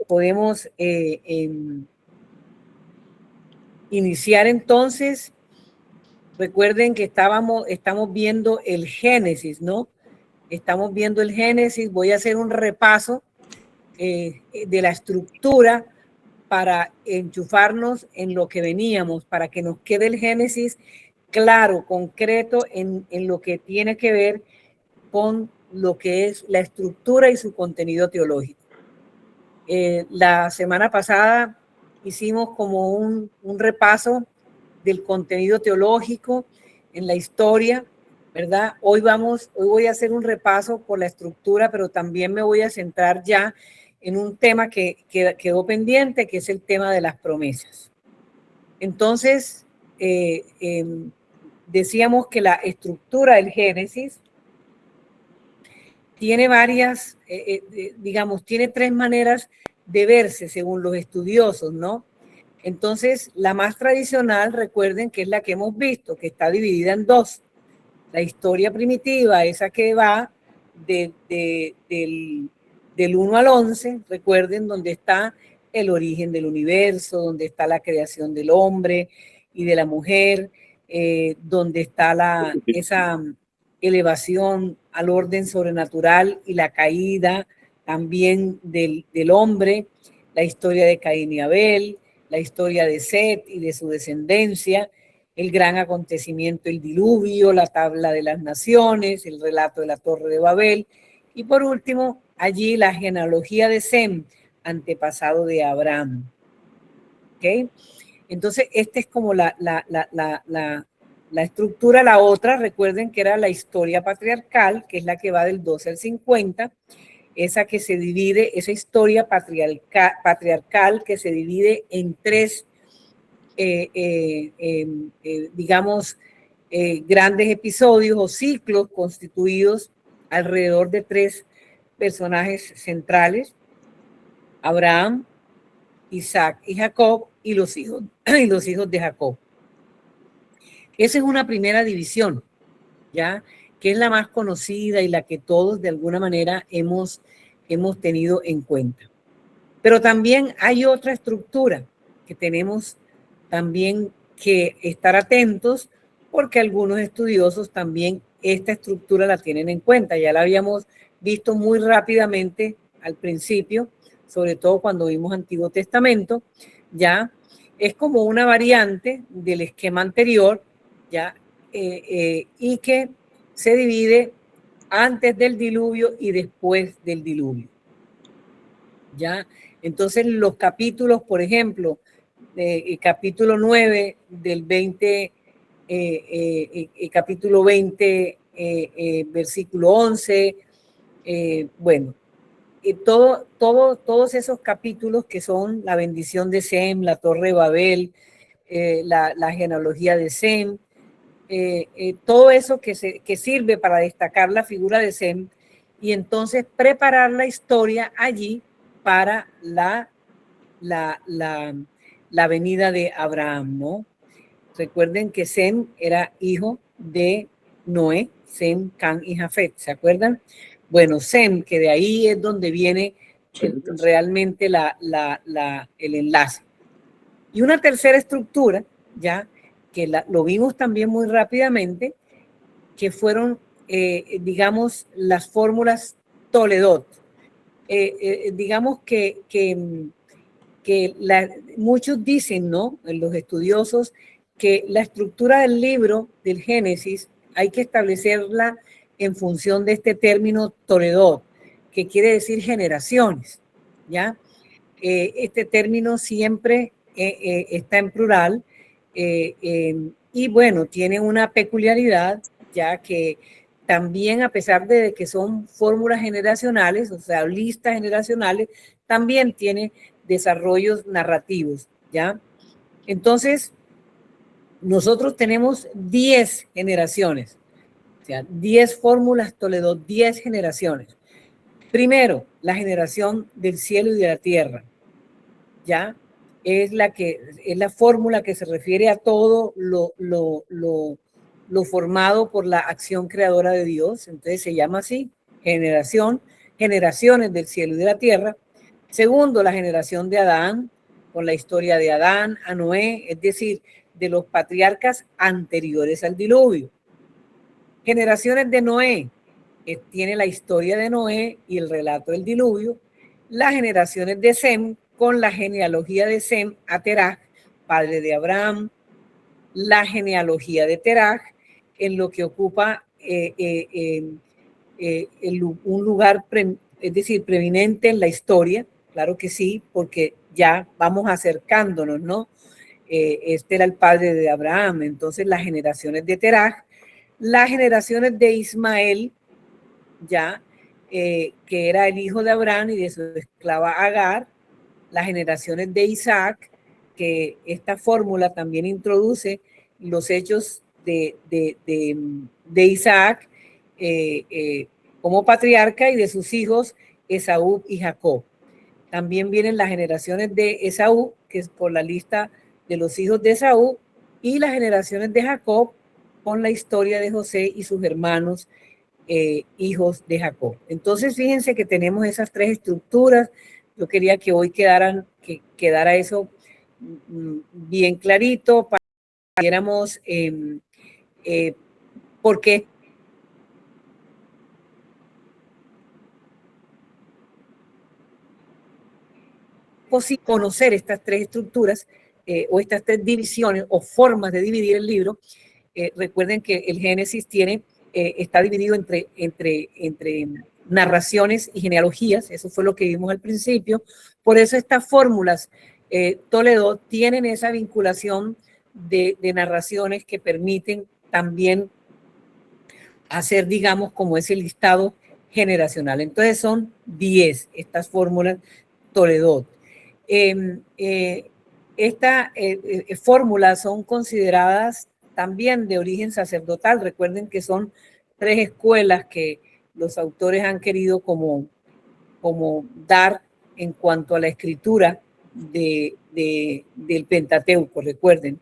podemos iniciar entonces. Recuerden que estamos viendo el Génesis, ¿no? Estamos viendo el Génesis. Voy a hacer un repaso de la estructura para enchufarnos en lo que veníamos, para que nos quede el Génesis claro, concreto en lo que tiene que ver con lo que es la estructura y su contenido teológico. La semana pasada hicimos como un repaso del contenido teológico en la historia, ¿verdad? Hoy voy a hacer un repaso por la estructura, pero también me voy a centrar ya en un tema que quedó pendiente, que es el tema de las promesas. Entonces, decíamos que la estructura del Génesis tiene varias, digamos, tiene tres maneras de verse según los estudiosos, ¿no? Entonces, la más tradicional, recuerden que es la que hemos visto, que está dividida en dos. La historia primitiva, esa que va del 1 al 11, recuerden, donde está el origen del universo, donde está la creación del hombre y de la mujer, donde está esa elevación al orden sobrenatural y la caída también del hombre, la historia de Caín y Abel, la historia de Set y de su descendencia, el gran acontecimiento, el diluvio, la tabla de las naciones, el relato de la Torre de Babel, y por último, allí la genealogía de Sem, antepasado de Abraham. ¿Ok? Entonces, esta es como la estructura. La otra, recuerden que era la historia patriarcal, que es la que va del 12 al 50, esa que se divide, esa historia patriarcal que se divide en tres, digamos, grandes episodios o ciclos constituidos alrededor de tres personajes centrales: Abraham, Isaac y Jacob, y los hijos de Jacob. Esa es una primera división, ¿ya? Que es la más conocida y la que todos de alguna manera hemos tenido en cuenta. Pero también hay otra estructura que tenemos también que estar atentos, porque algunos estudiosos también esta estructura la tienen en cuenta. Ya la habíamos visto muy rápidamente al principio, sobre todo cuando vimos Antiguo Testamento, ya es como una variante del esquema anterior, ya, y que se divide antes del diluvio y después del diluvio. ¿Ya? Entonces los capítulos, por ejemplo, el capítulo 9 del 20, capítulo 20, versículo 11, bueno, todos esos capítulos que son la bendición de Sem, la Torre de Babel, la genealogía de Sem, todo eso que sirve para destacar la figura de Sem y entonces preparar la historia allí para la venida de Abraham, ¿no? Recuerden que Sem era hijo de Noé, Sem, Can y Jafet, ¿se acuerdan? Bueno, Sem, que de ahí es donde viene realmente el enlace. Y una tercera estructura, ya, que lo vimos también muy rápidamente, que fueron, digamos, las fórmulas Toledot. Digamos que muchos dicen, ¿no? Los estudiosos, que la estructura del libro del Génesis hay que establecerla en función de este término Toledot, que quiere decir generaciones, ¿ya? Este término siempre está en plural y bueno, tiene una peculiaridad, ya que también, a pesar de que son fórmulas generacionales, o sea, listas generacionales, también tiene desarrollos narrativos, ¿ya? Entonces, nosotros tenemos 10 generaciones, o sea, 10 fórmulas Toledo, 10 generaciones. Primero, la generación del cielo y de la tierra, ¿ya? Es la fórmula que se refiere a todo lo formado por la acción creadora de Dios. Entonces se llama así, generaciones del cielo y de la tierra. Segundo, la generación de Adán, con la historia de Adán a Noé, es decir, de los patriarcas anteriores al diluvio. Generaciones de Noé, que tiene la historia de Noé y el relato del diluvio. Las generaciones de Sem, con la genealogía de Sem a Terach, padre de Abraham. La genealogía de Terach, en lo que ocupa un lugar, es decir, preeminente en la historia, claro que sí, porque ya vamos acercándonos, ¿no? Este era el padre de Abraham, entonces las generaciones de Terach, las generaciones de Ismael, ya, que era el hijo de Abraham y de su esclava Agar, las generaciones de Isaac, que esta fórmula también introduce los hechos de Isaac como patriarca y de sus hijos Esaú y Jacob. También vienen las generaciones de Esaú, que es por la lista de los hijos de Esaú, y las generaciones de Jacob con la historia de José y sus hermanos hijos de Jacob. Entonces, fíjense que tenemos esas tres estructuras. Yo quería que hoy quedara eso bien clarito para que viéramos por qué conocer estas tres estructuras o estas tres divisiones o formas de dividir el libro. Recuerden que el Génesis está dividido entre narraciones y genealogías, eso fue lo que vimos al principio. Por eso estas fórmulas Toledo tienen esa vinculación de narraciones que permiten también hacer, digamos, como ese listado generacional. Entonces son 10 estas fórmulas Toledo. Estas fórmulas son consideradas también de origen sacerdotal. Recuerden que son tres escuelas que los autores han querido como dar en cuanto a la escritura del Pentateuco, recuerden.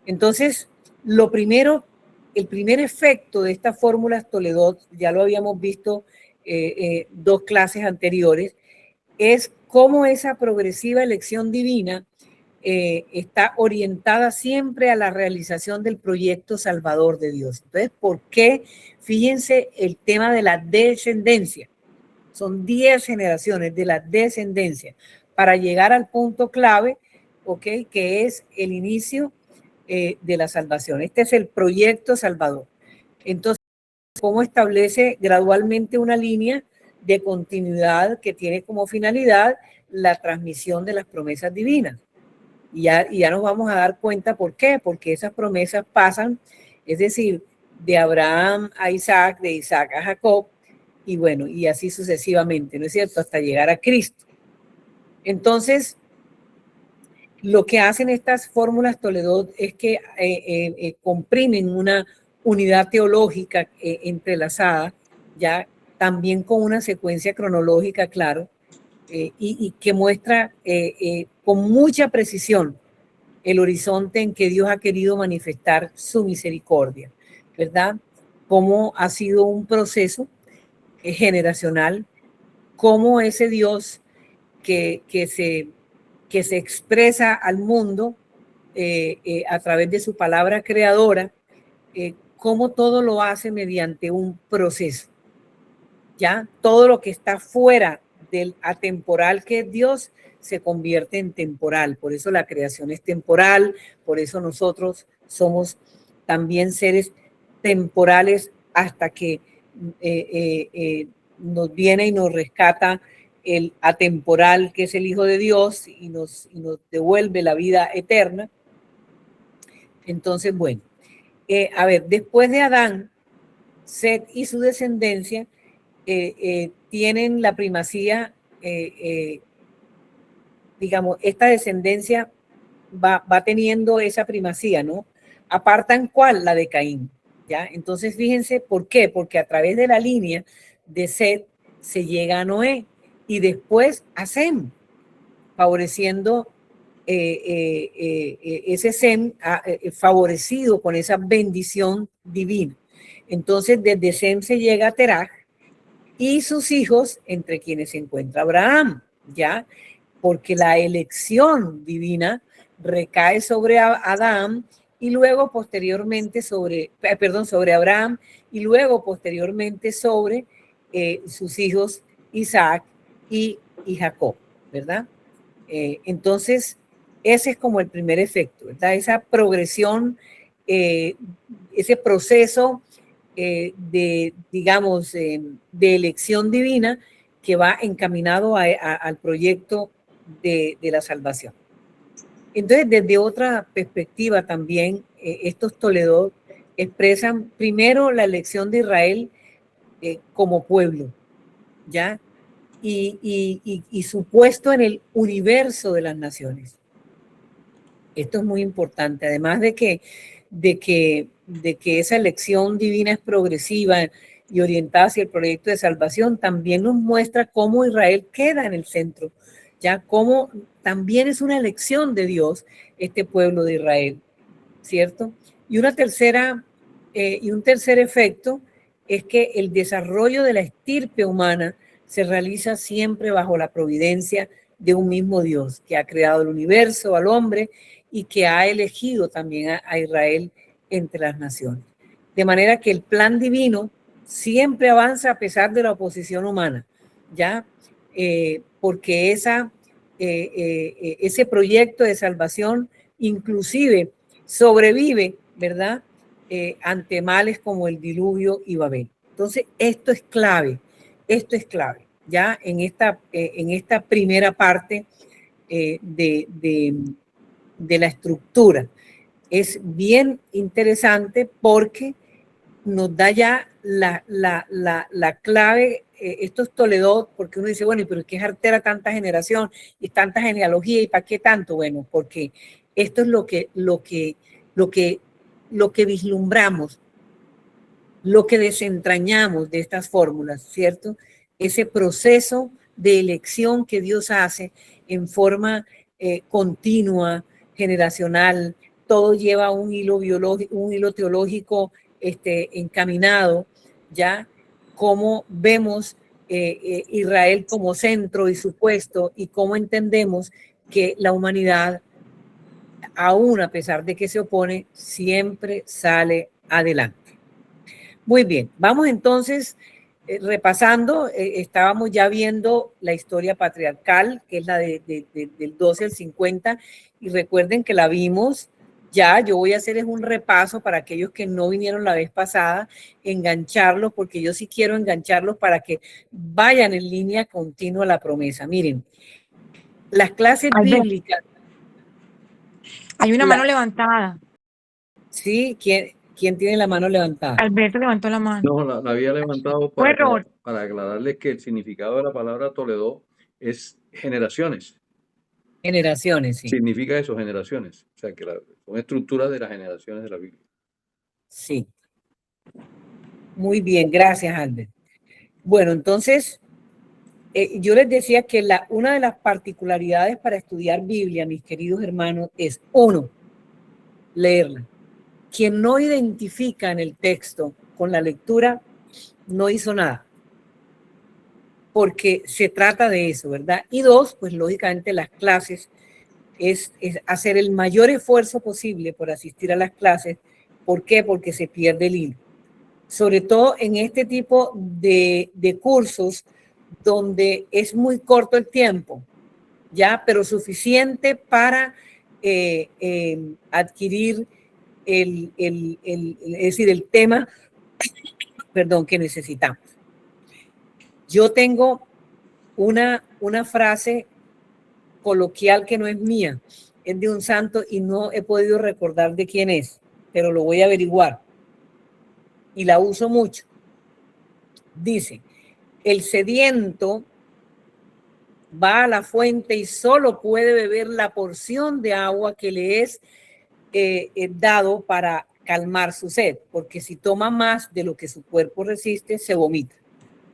Entonces, el primer efecto de estas fórmulas Toledo, ya lo habíamos visto dos clases anteriores, es cómo esa progresiva elección divina está orientada siempre a la realización del proyecto salvador de Dios. Entonces, ¿por qué? Fíjense el tema de la descendencia. Son 10 generaciones de la descendencia para llegar al punto clave, ¿ok? Que es el inicio de la salvación. Este es el proyecto salvador. Entonces, ¿cómo establece gradualmente una línea de continuidad que tiene como finalidad la transmisión de las promesas divinas? Y ya nos vamos a dar cuenta por qué, porque esas promesas pasan, es decir, de Abraham a Isaac, de Isaac a Jacob, y bueno, y así sucesivamente, ¿no es cierto?, hasta llegar a Cristo. Entonces, lo que hacen estas fórmulas Toledo es que comprimen una unidad teológica entrelazada, ya también con una secuencia cronológica, claro, y que muestra con mucha precisión el horizonte en que Dios ha querido manifestar su misericordia, ¿verdad? Cómo ha sido un proceso generacional, cómo ese Dios que se expresa al mundo a través de su palabra creadora, cómo todo lo hace mediante un proceso. Ya todo lo que está fuera del atemporal que es Dios se convierte en temporal. Por eso la creación es temporal, por eso nosotros somos también seres temporales hasta que nos viene y nos rescata el atemporal que es el Hijo de Dios y nos devuelve la vida eterna. Entonces, bueno, a ver, después de Adán, Set y su descendencia tienen la primacía, digamos, esta descendencia va teniendo esa primacía, ¿no? Apartan ¿cuál? La de Caín, ¿ya? Entonces, fíjense, ¿por qué? Porque a través de la línea de Set se llega a Noé y después a Sem, favoreciendo ese Sem favorecido con esa bendición divina. Entonces, desde Sem se llega a Terach y sus hijos, entre quienes se encuentra Abraham, ¿ya? porque la elección divina recae sobre Adán y luego posteriormente sobre Abraham y luego posteriormente sobre sus hijos Isaac y Jacob, ¿verdad? Entonces, ese es como el primer efecto, ¿verdad? Esa progresión, ese proceso digamos, de elección divina que va encaminado al proyecto de la salvación. Entonces, desde otra perspectiva también, estos Toledot expresan primero la elección de Israel como pueblo, ¿ya? Y su puesto en el universo de las naciones. Esto es muy importante, además de que esa elección divina es progresiva y orientada hacia el proyecto de salvación, también nos muestra cómo Israel queda en el centro, ya cómo también es una elección de Dios este pueblo de Israel, ¿cierto? Y un tercer efecto es que el desarrollo de la estirpe humana se realiza siempre bajo la providencia de un mismo Dios que ha creado el universo, al hombre, y que ha elegido también a Israel entre las naciones. De manera que el plan divino siempre avanza a pesar de la oposición humana, ¿ya? Porque ese proyecto de salvación inclusive sobrevive, ¿verdad? Ante males como el diluvio y Babel. Entonces, esto es clave, ya en esta primera parte de la estructura. Es bien interesante porque nos da ya la clave, estos Toledot, porque uno dice, bueno, pero ¿qué es artera tanta generación y tanta genealogía y para qué tanto? Bueno, porque esto es lo que vislumbramos, lo que desentrañamos de estas fórmulas, ¿cierto? Ese proceso de elección que Dios hace en forma continua, generacional, todo lleva un hilo biológico, un hilo teológico encaminado, ¿ya? Cómo vemos Israel como centro y su puesto y cómo entendemos que la humanidad, aún a pesar de que se opone, siempre sale adelante. Muy bien, vamos entonces repasando, estábamos ya viendo la historia patriarcal, que es la del 12 al 50, y recuerden que la vimos ya. Yo voy a hacer un repaso para aquellos que no vinieron la vez pasada, engancharlos, porque yo sí quiero engancharlos para que vayan en línea continua a la promesa. Miren, las clases bíblicas. Hay una mano levantada. Sí, ¿quién tiene la mano levantada? Alberto levantó la mano. No, la había levantado para aclararles que el significado de la palabra Toledo es generaciones. Generaciones, sí. Significa eso, generaciones. O sea, que son estructuras de las generaciones de la Biblia. Sí. Muy bien, gracias, Albert. Bueno, entonces, yo les decía que una de las particularidades para estudiar Biblia, mis queridos hermanos, es, uno, leerla. Quien no identifica en el texto con la lectura, no hizo nada. Porque se trata de eso, ¿verdad? Y dos, pues lógicamente las clases es hacer el mayor esfuerzo posible por asistir a las clases. ¿Por qué? Porque se pierde el hilo. Sobre todo en este tipo de cursos donde es muy corto el tiempo, ya, pero suficiente para adquirir es decir, el tema, perdón, que necesitamos. Yo tengo una frase coloquial que no es mía, es de un santo y no he podido recordar de quién es, pero lo voy a averiguar y la uso mucho. Dice, el sediento va a la fuente y solo puede beber la porción de agua que le es dado para calmar su sed, porque si toma más de lo que su cuerpo resiste, se vomita.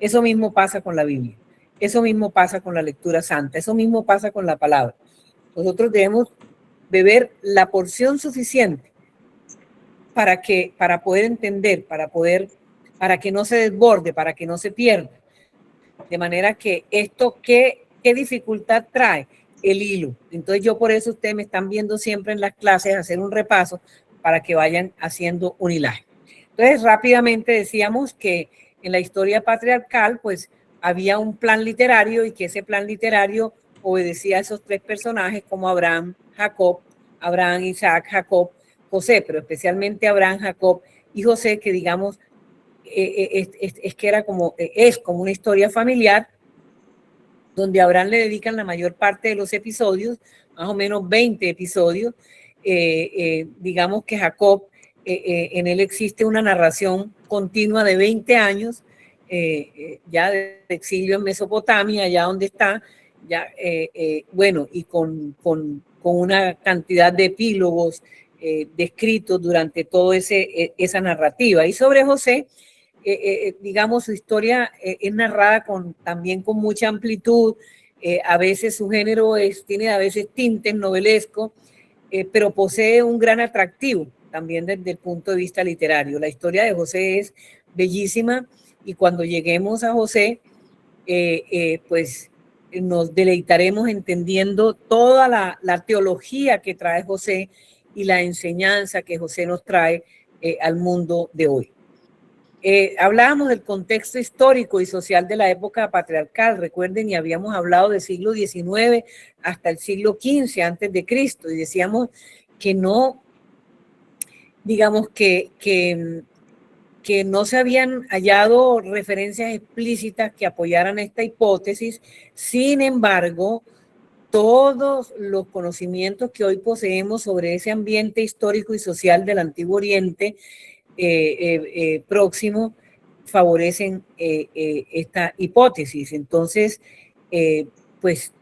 Eso mismo pasa con la Biblia, eso mismo pasa con la lectura santa, eso mismo pasa con la palabra. Nosotros debemos beber la porción suficiente para poder entender, para que no se desborde, para que no se pierda. De manera que esto, ¿qué dificultad trae? el hilo. Entonces yo por eso ustedes me están viendo siempre en las clases hacer un repaso para que vayan haciendo un hilaje. Entonces rápidamente decíamos que en la historia patriarcal pues había un plan literario y que ese plan literario obedecía a esos tres personajes como Abraham, Isaac, Jacob, José, pero especialmente Abraham, Jacob y José, que digamos es que es como una historia familiar donde a Abraham le dedican la mayor parte de los episodios, más o menos 20 episodios. Digamos que Jacob, en él existe una narración continua de 20 años, ya de exilio en Mesopotamia, allá donde está, ya, bueno, y con una cantidad de epílogos descritos durante toda esa narrativa. Y sobre José, digamos, su historia es narrada también con mucha amplitud. A veces su género tiene a veces tintes novelescos, pero posee un gran atractivo también desde el punto de vista literario. La historia de José es bellísima y cuando lleguemos a José, pues nos deleitaremos entendiendo toda la teología que trae José y la enseñanza que José nos trae al mundo de hoy. Hablábamos del contexto histórico y social de la época patriarcal, recuerden, y habíamos hablado del siglo XIX hasta el siglo XV antes de Cristo, y decíamos que no, digamos que no se habían hallado referencias explícitas que apoyaran esta hipótesis. Sin embargo, todos los conocimientos que hoy poseemos sobre ese ambiente histórico y social del Antiguo Oriente próximo favorecen esta hipótesis. Entonces, pues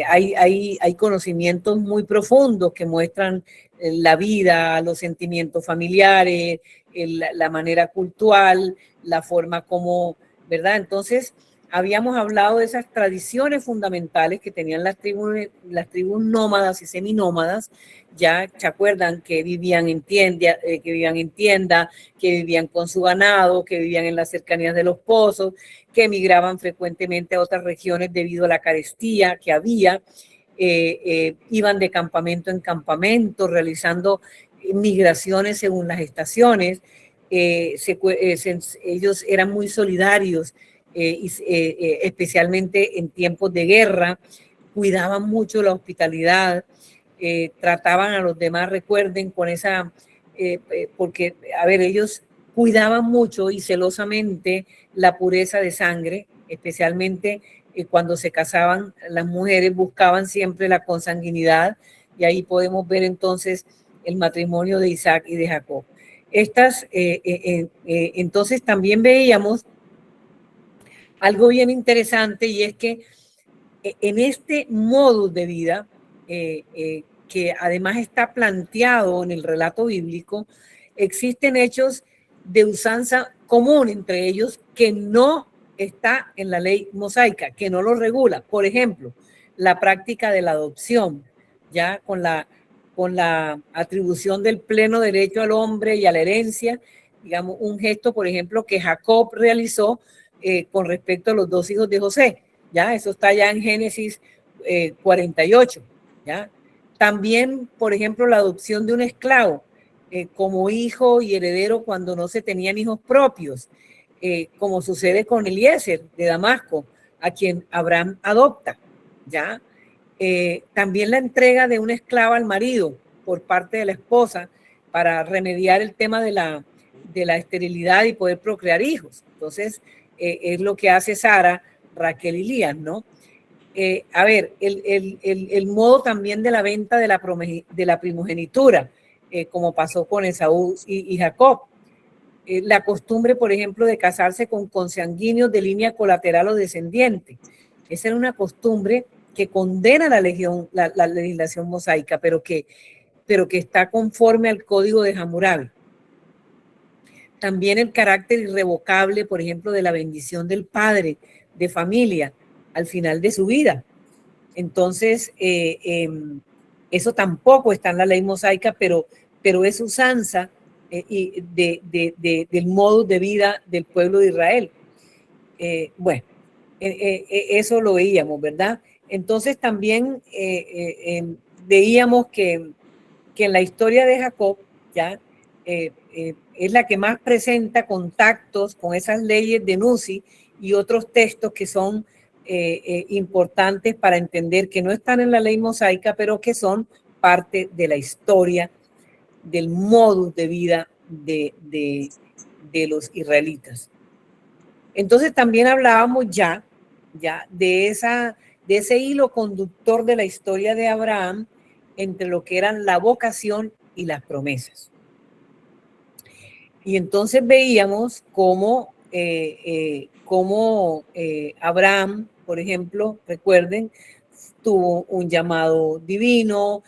hay conocimientos muy profundos que muestran la vida, los sentimientos familiares, la manera cultural, la forma como, ¿verdad? Entonces, habíamos hablado de esas tradiciones fundamentales que tenían las tribus nómadas y seminómadas, ya se acuerdan que vivían en tienda, que vivían con su ganado, que vivían en las cercanías de los pozos, que emigraban frecuentemente a otras regiones debido a la carestía que había, iban de campamento en campamento, realizando migraciones según las estaciones, ellos eran muy solidarios, especialmente en tiempos de guerra, cuidaban mucho la hospitalidad, trataban a los demás, recuerden, con esa, porque, a ver, ellos cuidaban mucho y celosamente la pureza de sangre, especialmente cuando se casaban, las mujeres buscaban siempre la consanguinidad, y ahí podemos ver entonces el matrimonio de Isaac y de Jacob. Entonces también veíamos algo bien interesante, y es que en este modus de vida, que además está planteado en el relato bíblico, existen hechos de usanza común entre ellos que no está en la ley mosaica, que no lo regula. Por ejemplo, la práctica de la adopción, ya con la atribución del pleno derecho al hombre y a la herencia, digamos, un gesto, por ejemplo, que Jacob realizó con respecto a los dos hijos de José, ¿ya? Eso está ya en Génesis 48, ¿ya? También, por ejemplo, la adopción de un esclavo como hijo y heredero cuando no se tenían hijos propios, como sucede con Eliezer de Damasco, a quien Abraham adopta, ¿ya? También la entrega de una esclava al marido por parte de la esposa para remediar el tema de la esterilidad y poder procrear hijos. Entonces, es lo que hace Sara, Raquel y Lía, ¿no? A ver, el modo también de la venta de la primogenitura, como pasó con Esaú y Jacob. La costumbre, por ejemplo, de casarse con consanguíneos de línea colateral o descendiente. Esa era una costumbre que condena la legislación mosaica, pero que está conforme al código de Hammurabi. También el carácter irrevocable, por ejemplo, de la bendición del padre de familia al final de su vida. Entonces, eso tampoco está en la ley mosaica, pero es usanza del modo de vida del pueblo de Israel. Bueno, eso lo veíamos, ¿verdad? Entonces también veíamos que en la historia de Jacob, ya, es la que más presenta contactos con esas leyes de Nuzi y otros textos que son importantes para entender que no están en la ley mosaica, pero que son parte de la historia, del modus de vida de los israelitas. Entonces también hablábamos ya de ese hilo conductor de la historia de Abraham entre lo que eran la vocación y las promesas. Y entonces veíamos cómo Abraham, por ejemplo, recuerden, tuvo un llamado divino,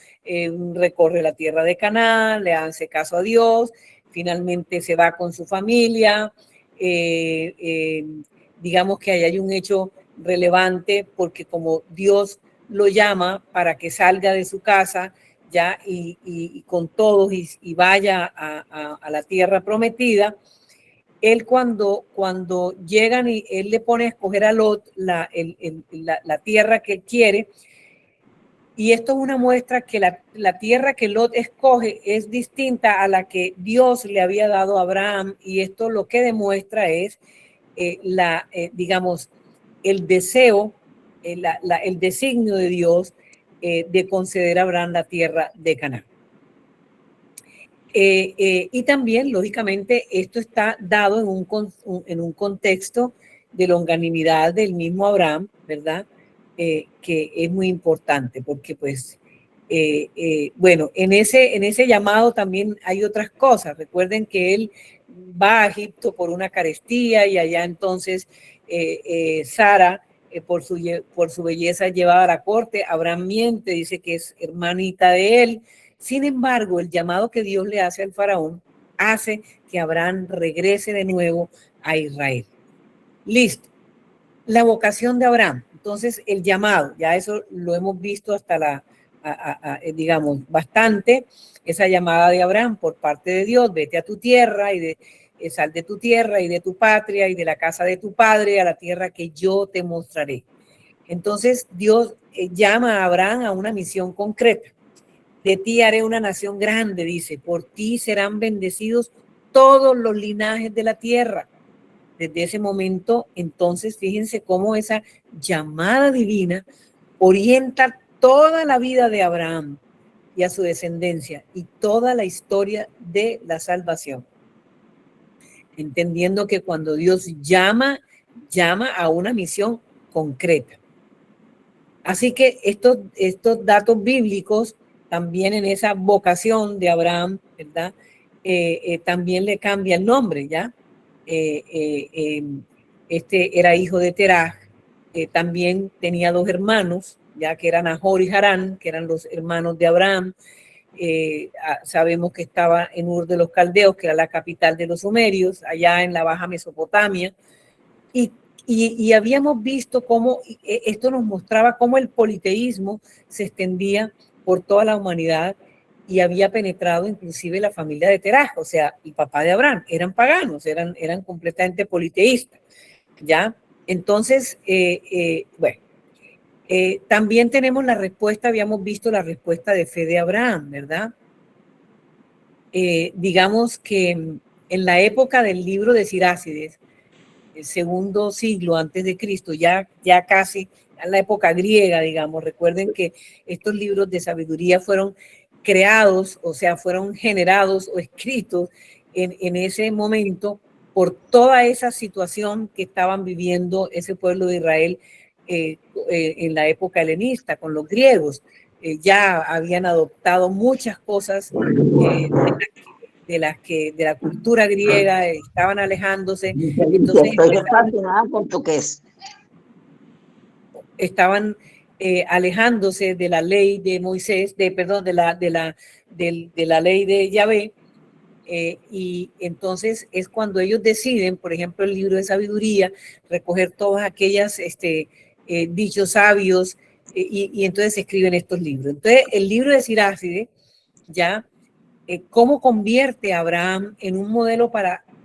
recorre la tierra de Canaán, le hace caso a Dios, finalmente se va con su familia. Digamos que ahí hay un hecho relevante porque como Dios lo llama para que salga de su casa ya y con todos y vaya a la tierra prometida, él cuando llegan y él le pone a escoger a Lot la tierra que él quiere, y esto es una muestra que la tierra que Lot escoge es distinta a la que Dios le había dado a Abraham, y esto lo que demuestra es digamos, el deseo, el designio de Dios de conceder a Abraham la tierra de Canaán. Y también, lógicamente, esto está dado en un contexto de longanimidad del mismo Abraham, ¿verdad? Que es muy importante porque, pues, bueno, en ese llamado también hay otras cosas. Recuerden que él va a Egipto por una carestía y allá entonces Sara, por su belleza llevada a la corte, Abraham miente, dice que es hermanita de él. Sin embargo, el llamado que Dios le hace al faraón hace que Abraham regrese de nuevo a Israel. Listo. La vocación de Abraham. Entonces, el llamado, ya eso lo hemos visto hasta digamos, bastante, esa llamada de Abraham por parte de Dios: vete a tu tierra sal de tu tierra y de tu patria y de la casa de tu padre a la tierra que yo te mostraré. Entonces, Dios llama a Abraham a una misión concreta. De ti haré una nación grande, dice, por ti serán bendecidos todos los linajes de la tierra. Desde ese momento, entonces, fíjense cómo esa llamada divina orienta toda la vida de Abraham y a su descendencia y toda la historia de la salvación. Entendiendo que cuando Dios llama a una misión concreta. Así que estos datos bíblicos también en esa vocación de Abraham, ¿verdad? También le cambia el nombre, ¿ya? Este era hijo de Terah, también tenía dos hermanos, ya que eran Nahor y Harán, que eran los hermanos de Abraham. Sabemos que estaba en Ur de los Caldeos, que era la capital de los sumerios, allá en la Baja Mesopotamia, y habíamos visto cómo esto nos mostraba cómo el politeísmo se extendía por toda la humanidad y había penetrado inclusive la familia de Terah, o sea, el papá de Abraham. Eran paganos, eran completamente politeístas, ¿ya? Entonces, bueno, también tenemos la respuesta, habíamos visto la respuesta de fe de Abraham, ¿verdad? Digamos que en la época del libro de Sirácides, el segundo siglo antes de Cristo, ya casi en la época griega, digamos. Recuerden que estos libros de sabiduría fueron creados, o sea, fueron generados o escritos en ese momento por toda esa situación que estaban viviendo ese pueblo de Israel en la época helenista con los griegos. Ya habían adoptado muchas cosas de la cultura griega, estaban alejándose. Entonces, estoy fascinada con tu queso. Estaban alejándose de la ley de Moisés, de la ley de Yahvé, y entonces es cuando ellos deciden, por ejemplo, el libro de sabiduría, recoger todas aquellas dichos sabios, y entonces escriben estos libros. Entonces, el libro de Sirácide, ya, cómo convierte a Abraham en un modelo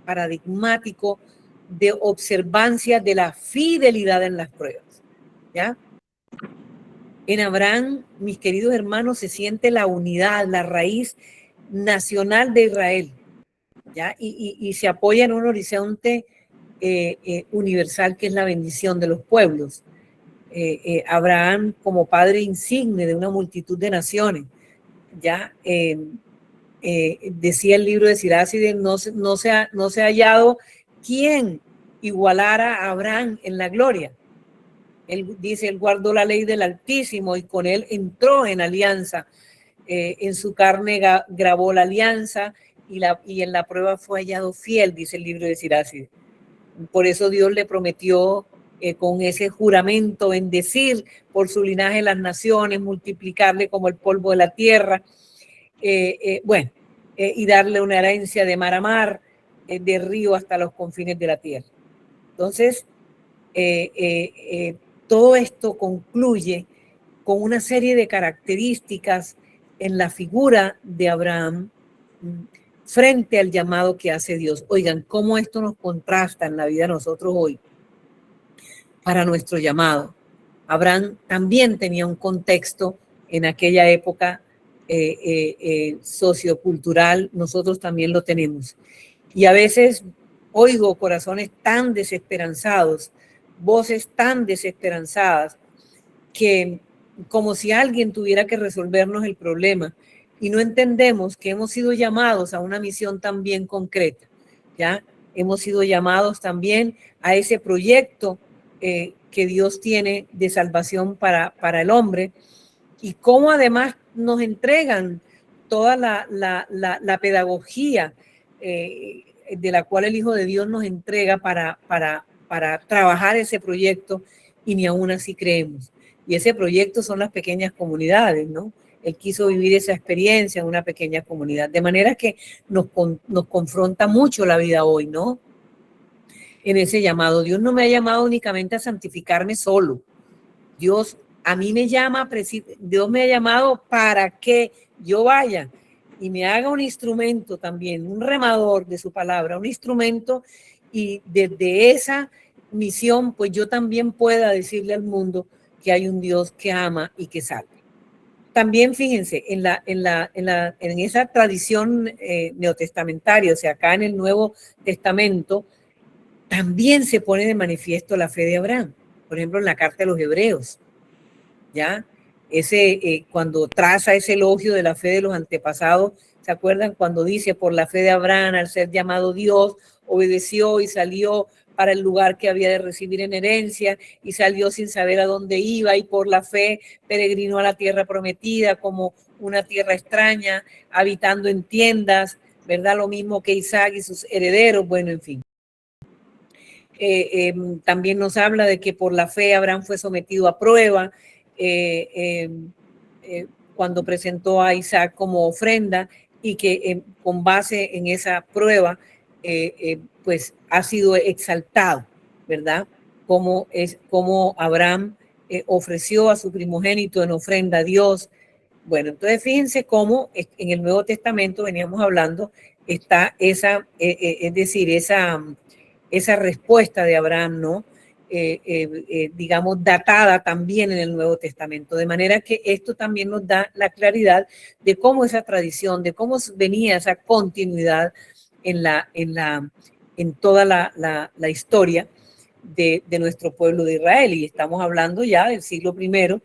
paradigmático de observancia de la fidelidad en las pruebas, ¿ya? En Abraham, mis queridos hermanos, se siente la unidad, la raíz nacional de Israel, ¿ya? Y se apoya en un horizonte universal que es la bendición de los pueblos. Abraham como padre insigne de una multitud de naciones, ¿ya? Decía el libro de Siracide, no se ha hallado quien igualara a Abraham en la gloria. Él dice, él guardó la ley del Altísimo y con él entró en alianza. En su carne grabó la alianza y en la prueba fue hallado fiel, dice el libro de Siracide. Por eso Dios le prometió con ese juramento bendecir por su linaje las naciones, multiplicarle como el polvo de la tierra, y darle una herencia de mar a mar, de río hasta los confines de la tierra. Entonces, todo esto concluye con una serie de características en la figura de Abraham frente al llamado que hace Dios. Oigan, cómo esto nos contrasta en la vida de nosotros hoy para nuestro llamado. Abraham también tenía un contexto en aquella época sociocultural, nosotros también lo tenemos. Y a veces oigo corazones tan desesperanzados, voces tan desesperanzadas, que como si alguien tuviera que resolvernos el problema, y no entendemos que hemos sido llamados a una misión también concreta, ¿ya? Hemos sido llamados también a ese proyecto que Dios tiene de salvación para el hombre, y cómo además nos entregan toda la pedagogía de la cual el Hijo de Dios nos entrega para trabajar ese proyecto, y ni aún así creemos. Y ese proyecto son las pequeñas comunidades, ¿no? Él quiso vivir esa experiencia en una pequeña comunidad, de manera que nos confronta mucho la vida hoy, ¿no? En ese llamado. Dios no me ha llamado únicamente a santificarme solo. Dios a mí me llama, Dios me ha llamado para que yo vaya y me haga un instrumento también, un remador de su palabra, un instrumento, y desde esa misión, pues yo también pueda decirle al mundo que hay un Dios que ama y que salva. También fíjense, en esa tradición neotestamentaria, o sea, acá en el Nuevo Testamento, también se pone de manifiesto la fe de Abraham. Por ejemplo, en la carta de los Hebreos, ¿ya? Cuando traza ese elogio de la fe de los antepasados, ¿se acuerdan? Cuando dice, por la fe de Abraham, al ser llamado Dios, obedeció y salió para el lugar que había de recibir en herencia, y salió sin saber a dónde iba, y por la fe peregrinó a la tierra prometida como una tierra extraña, habitando en tiendas, ¿verdad? Lo mismo que Isaac y sus herederos, bueno, en fin. También nos habla de que por la fe Abraham fue sometido a prueba cuando presentó a Isaac como ofrenda, y que con base en esa prueba pues ha sido exaltado, ¿verdad? Como Abraham ofreció a su primogénito en ofrenda a Dios. Bueno, entonces fíjense cómo en el Nuevo Testamento, veníamos hablando, está esa, es decir, esa respuesta de Abraham, ¿no? Digamos, datada también en el Nuevo Testamento, de manera que esto también nos da la claridad de cómo esa tradición, de cómo venía esa continuidad en toda la historia de nuestro pueblo de Israel. Y estamos hablando ya del siglo I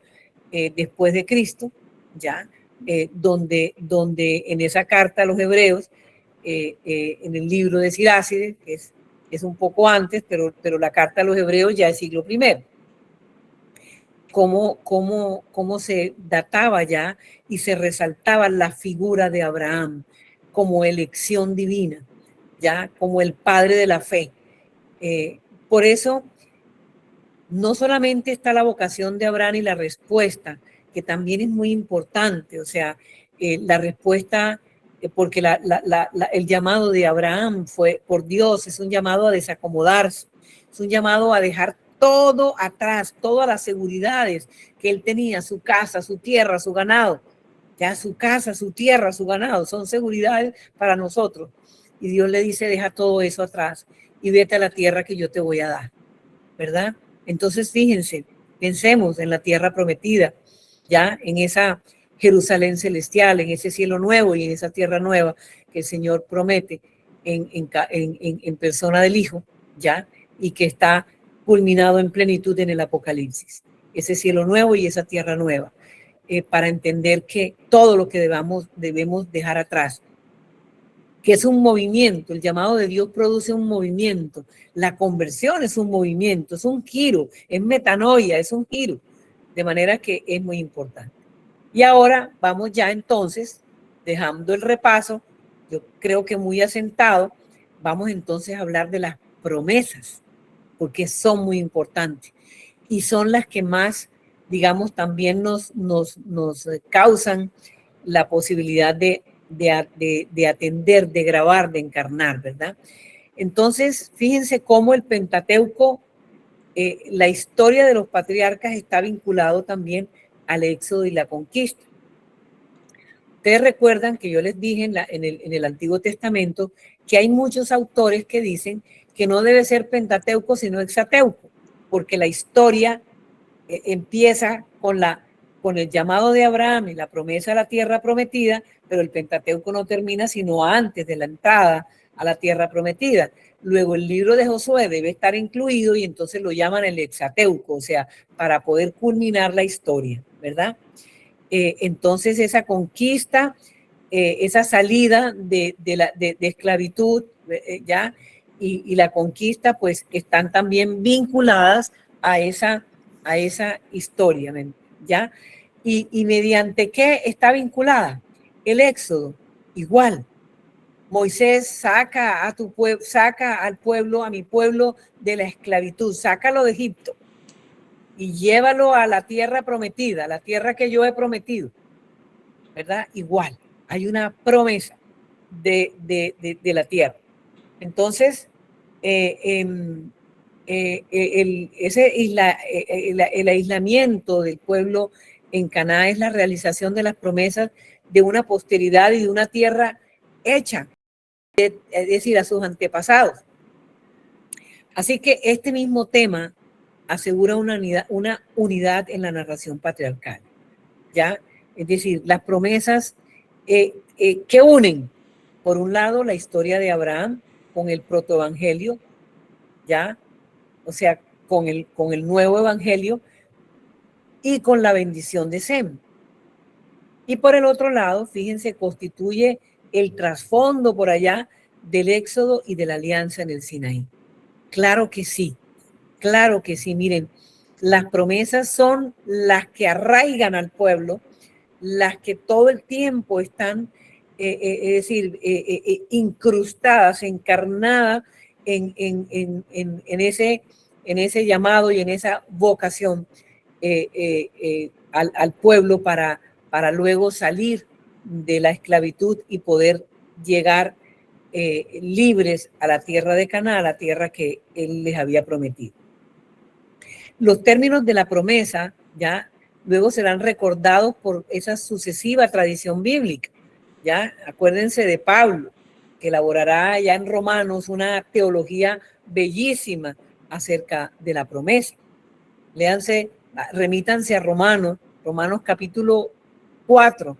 después de Cristo, ya, donde en esa carta a los Hebreos, en el libro de Siracide, que es un poco antes, pero la carta a los Hebreos ya es siglo I. Cómo se databa ya y se resaltaba la figura de Abraham como elección divina, ya como el padre de la fe. Por eso, no solamente está la vocación de Abraham y la respuesta, que también es muy importante, o sea, la respuesta, porque el llamado de Abraham fue por Dios, es un llamado a desacomodarse, es un llamado a dejar todo atrás, todas las seguridades que él tenía, su casa, su tierra, su ganado, ya su casa, su tierra, su ganado, son seguridades para nosotros. Y Dios le dice, deja todo eso atrás y vete a la tierra que yo te voy a dar, ¿verdad? Entonces, fíjense, pensemos en la tierra prometida. ya en esa Jerusalén celestial, en ese cielo nuevo y en esa tierra nueva que el Señor promete en persona del Hijo, ya, y que está culminado en plenitud en el Apocalipsis. Ese cielo nuevo y esa tierra nueva, para entender que todo lo que debemos dejar atrás, que es un movimiento, el llamado de Dios produce un movimiento, la conversión es un movimiento, es un giro, es metanoia, es un giro, de manera que es muy importante. Y ahora vamos ya entonces, dejando el repaso, yo creo que muy asentado, vamos entonces a hablar de las promesas, porque son muy importantes y son las que más, digamos, también nos causan la posibilidad de atender, de grabar, de encarnar, ¿verdad? Entonces, fíjense cómo el Pentateuco, la historia de los patriarcas está vinculado también al éxodo y la conquista. Ustedes recuerdan que yo les dije en el Antiguo Testamento que hay muchos autores que dicen que no debe ser Pentateuco sino Hexateuco, porque la historia empieza con el llamado de Abraham y la promesa a la tierra prometida, pero el Pentateuco no termina sino antes de la entrada a la tierra prometida. Luego el libro de Josué debe estar incluido y entonces lo llaman el Hexateuco, o sea, para poder culminar la historia, ¿verdad? Entonces esa conquista, esa salida de esclavitud, ya, y la conquista, pues están también vinculadas a esa historia, ¿ya? Y mediante qué está vinculada el éxodo, igual. Moisés saca al pueblo, a mi pueblo de la esclavitud, sácalo de Egipto y llévalo a la tierra prometida, la tierra que yo he prometido, ¿verdad? Igual, hay una promesa de la tierra. Entonces, el aislamiento del pueblo en Canaán es la realización de las promesas de una posteridad y de una tierra hecha, es decir, a sus antepasados. Así que este mismo tema asegura una unidad en la narración patriarcal, ¿ya? Es decir, las promesas que unen, por un lado, la historia de Abraham con el protoevangelio, ¿ya? O sea, con el nuevo evangelio y con la bendición de Sem. Y por el otro lado, fíjense, constituye el trasfondo por allá del éxodo y de la alianza en el Sinaí. Claro que sí, miren, las promesas son las que arraigan al pueblo, las que todo el tiempo están, es decir, incrustadas, encarnadas en ese llamado y en esa vocación al pueblo para luego salir de la esclavitud y poder llegar libres a la tierra de Canaán, a la tierra que él les había prometido. Los términos de la promesa ya luego serán recordados por esa sucesiva tradición bíblica. Ya acuérdense de Pablo, que elaborará ya en Romanos una teología bellísima acerca de la promesa. Léanse, remítanse a Romanos capítulo 4.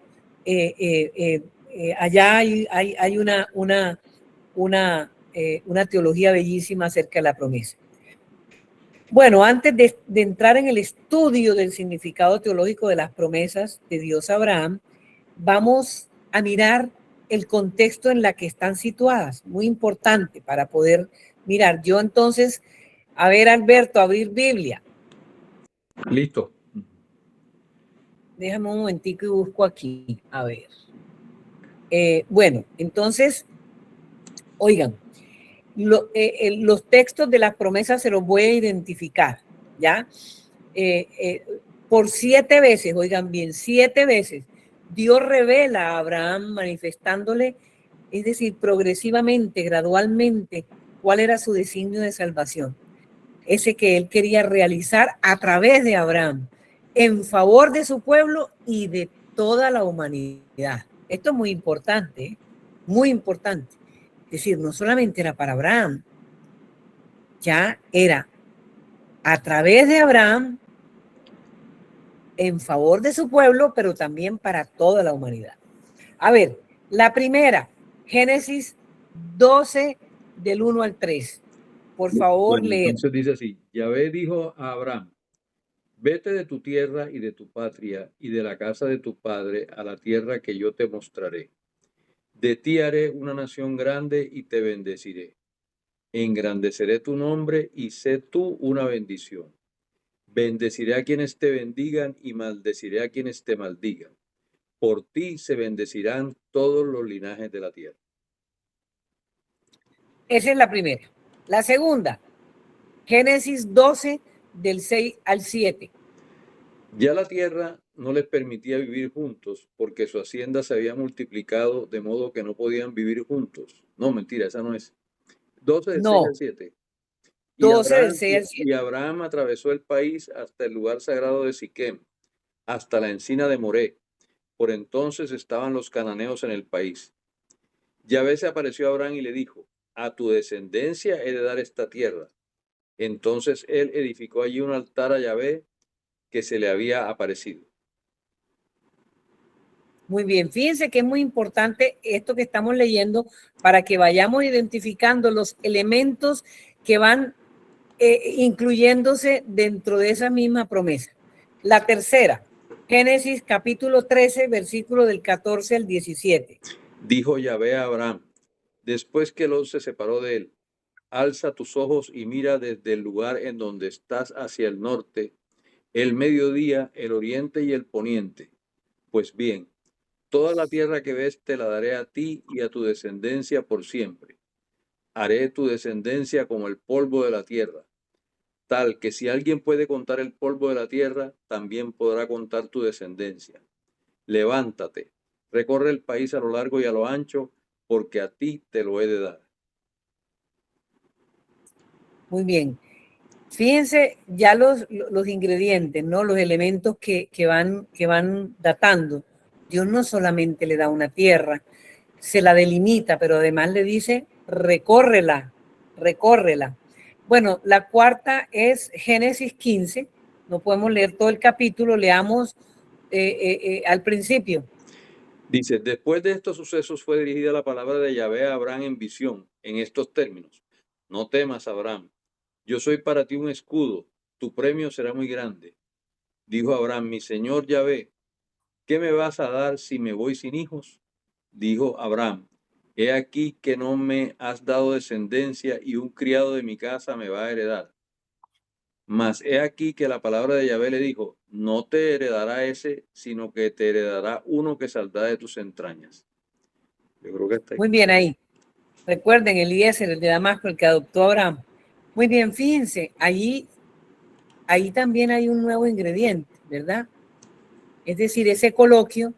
Allá hay una teología bellísima acerca de la promesa. Bueno, antes de entrar en el estudio del significado teológico de las promesas de Dios a Abraham, vamos a mirar el contexto en la que están situadas, muy importante para poder mirar. Yo entonces, a ver, Alberto, abrir Biblia. Listo. Déjame un momentico y busco aquí, a ver. Bueno, entonces, oigan, los textos de las promesas se los voy a identificar, ¿ya? Por 7 veces, oigan bien, 7 veces, Dios revela a Abraham manifestándole, es decir, progresivamente, gradualmente, cuál era su designio de salvación. Ese que él quería realizar a través de Abraham, en favor de su pueblo y de toda la humanidad. Esto es muy importante, ¿eh? Muy importante. Es decir, no solamente era para Abraham, ya era a través de Abraham en favor de su pueblo, pero también para toda la humanidad. A ver, la primera, Génesis 12, del 1 al 3. Por favor, Bueno, leer. entonces dice así: Yahvé dijo a Abraham: vete de tu tierra y de tu patria y de la casa de tu padre a la tierra que yo te mostraré. De ti haré una nación grande y te bendeciré. Engrandeceré tu nombre y sé tú una bendición. Bendeciré a quienes te bendigan y maldeciré a quienes te maldigan. Por ti se bendecirán todos los linajes de la tierra. Esa es la primera. La segunda, Génesis 12, del 6 al 7. Ya la tierra no les permitía vivir juntos porque su hacienda se había multiplicado de modo que no podían vivir juntos. No, mentira, esa no es. 12 del 6 No, al 7. 12 del 6 al 7. Y Abraham atravesó el país hasta el lugar sagrado de Siquem, hasta la encina de Moré. Por entonces estaban los cananeos en el país. Yahvé se apareció a Abraham y le dijo: a tu descendencia he de dar esta tierra. Entonces él edificó allí un altar a Yahvé que se le había aparecido. Muy bien, fíjense que es muy importante esto que estamos leyendo para que vayamos identificando los elementos que van incluyéndose dentro de esa misma promesa. La tercera, Génesis capítulo 13, versículo del 14 al 17. Dijo Yahvé a Abraham, después que Lot se separó de él: alza tus ojos y mira desde el lugar en donde estás hacia el norte, el mediodía, el oriente y el poniente. Pues bien, toda la tierra que ves te la daré a ti y a tu descendencia por siempre. Haré tu descendencia como el polvo de la tierra, tal que si alguien puede contar el polvo de la tierra, también podrá contar tu descendencia. Levántate, recorre el país a lo largo y a lo ancho, porque a ti te lo he de dar. Muy bien. Fíjense ya los ingredientes, ¿no? Los elementos que van datando. Dios no solamente le da una tierra, se la delimita, pero además le dice, recórrela. Bueno, la cuarta es Génesis 15. No podemos leer todo el capítulo, leamos al principio. Dice: después de estos sucesos fue dirigida la palabra de Yahvé a Abraham en visión, en estos términos: no temas, Abraham, yo soy para ti un escudo, tu premio será muy grande. Dijo Abraham: mi señor Yahvé, ¿qué me vas a dar si me voy sin hijos? Dijo Abraham: he aquí que no me has dado descendencia y un criado de mi casa me va a heredar. Mas he aquí que la palabra de Yahvé le dijo: no te heredará ese, sino que te heredará uno que saldrá de tus entrañas. Yo creo que está ahí. Muy bien ahí. Recuerden, Eliezer, el de Damasco, el que adoptó a Abraham. Muy bien, fíjense, ahí también hay un nuevo ingrediente, ¿verdad? Es decir, ese coloquio,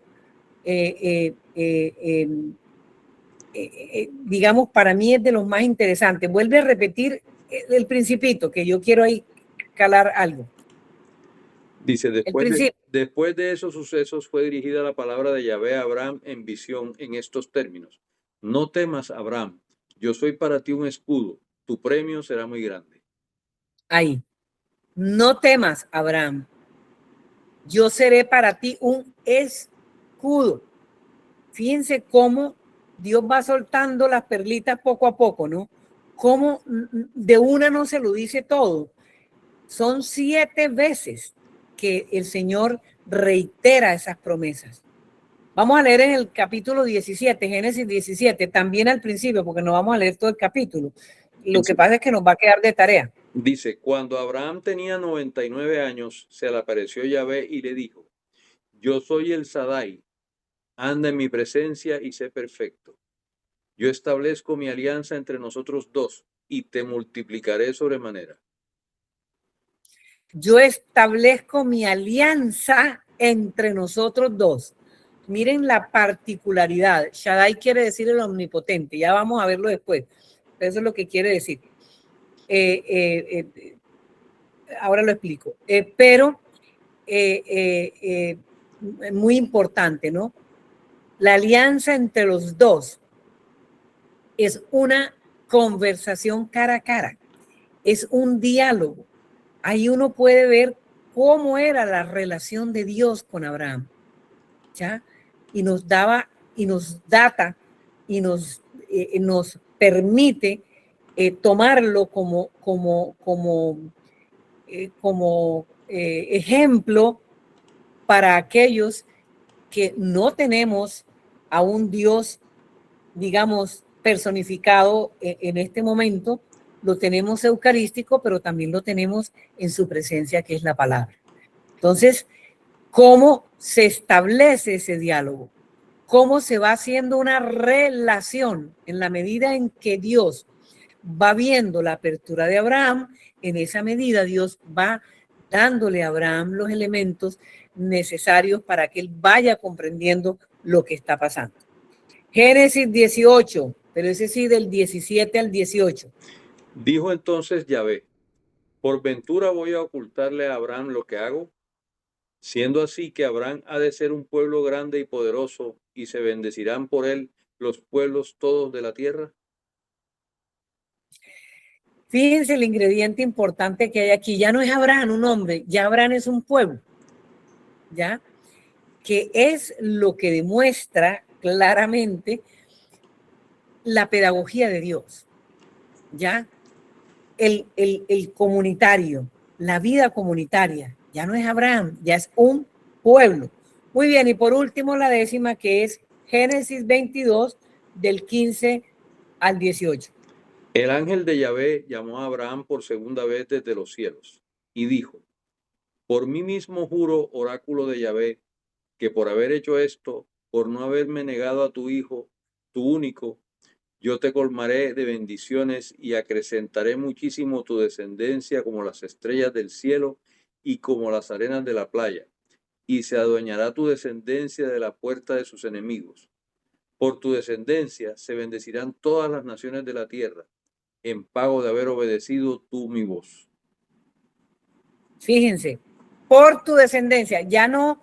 digamos, para mí es de los más interesantes. Vuelve a repetir el principito, que yo quiero ahí calar algo. Dice: después de esos sucesos fue dirigida la palabra de Yahvé a Abraham en visión en estos términos: no temas, Abraham, yo soy para ti un escudo, tu premio será muy grande. Ahí. No temas, Abraham, yo seré para ti un escudo. Fíjense cómo Dios va soltando las perlitas poco a poco, ¿no? Cómo de una no se lo dice todo. Son 7 veces que el Señor reitera esas promesas. Vamos a leer en el capítulo 17, Génesis 17, también al principio, porque no vamos a leer todo el capítulo. Lo que pasa es que nos va a quedar de tarea. Dice: cuando Abraham tenía 99 años, se le apareció Yahvé y le dijo: yo soy el Sadai, anda en mi presencia y sé perfecto. Yo establezco mi alianza entre nosotros dos y te multiplicaré sobremanera. Yo establezco mi alianza entre nosotros dos. Miren la particularidad. Shaddai quiere decir el omnipotente. Ya vamos a verlo después. Eso es lo que quiere decir. Ahora lo explico. Pero muy importante, ¿no? La alianza entre los dos es una conversación cara a cara. Es un diálogo. Ahí uno puede ver cómo era la relación de Dios con Abraham, ¿ya? Y nos daba, y nos data, y nos permite tomarlo como ejemplo para aquellos que no tenemos a un Dios, digamos, personificado en este momento. Lo tenemos eucarístico, pero también lo tenemos en su presencia, que es la palabra. Entonces, ¿cómo se establece ese diálogo? ¿Cómo se va haciendo una relación en la medida en que Dios va viendo la apertura de Abraham? En esa medida Dios va dándole a Abraham los elementos necesarios para que él vaya comprendiendo lo que está pasando. Génesis 18, pero ese sí del 17 al 18. Dijo entonces Yahvé: ¿por ventura voy a ocultarle a Abraham lo que hago? Siendo así que Abraham ha de ser un pueblo grande y poderoso, y se bendecirán por él los pueblos todos de la tierra. Fíjense el ingrediente importante que hay aquí. Ya no es Abraham un hombre, ya Abraham es un pueblo, ¿ya? Que es lo que demuestra claramente la pedagogía de Dios, ¿ya? El comunitario, la vida comunitaria, ya no es Abraham, ya es un pueblo. Muy bien, y por último la décima, que es Génesis 22, del 15 al 18. El ángel de Yahvé llamó a Abraham por segunda vez desde los cielos y dijo: por mí mismo juro, oráculo de Yahvé, que por haber hecho esto, por no haberme negado a tu hijo, tu único, yo te colmaré de bendiciones y acrecentaré muchísimo tu descendencia como las estrellas del cielo y como las arenas de la playa, y se adueñará tu descendencia de la puerta de sus enemigos. Por tu descendencia se bendecirán todas las naciones de la tierra, en pago de haber obedecido tú mi voz. Fíjense, por tu descendencia, ya no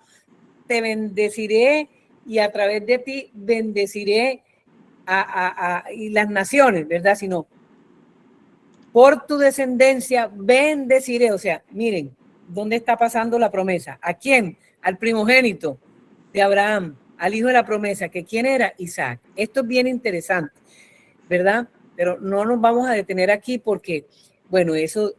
te bendeciré y a través de ti bendeciré y las naciones, ¿verdad? Sino por tu descendencia bendeciré. O sea, miren, ¿dónde está pasando la promesa? ¿A quién? Al primogénito de Abraham, al hijo de la promesa, que ¿quién era? Isaac. Esto es bien interesante, ¿verdad? Pero no nos vamos a detener aquí porque, bueno, eso,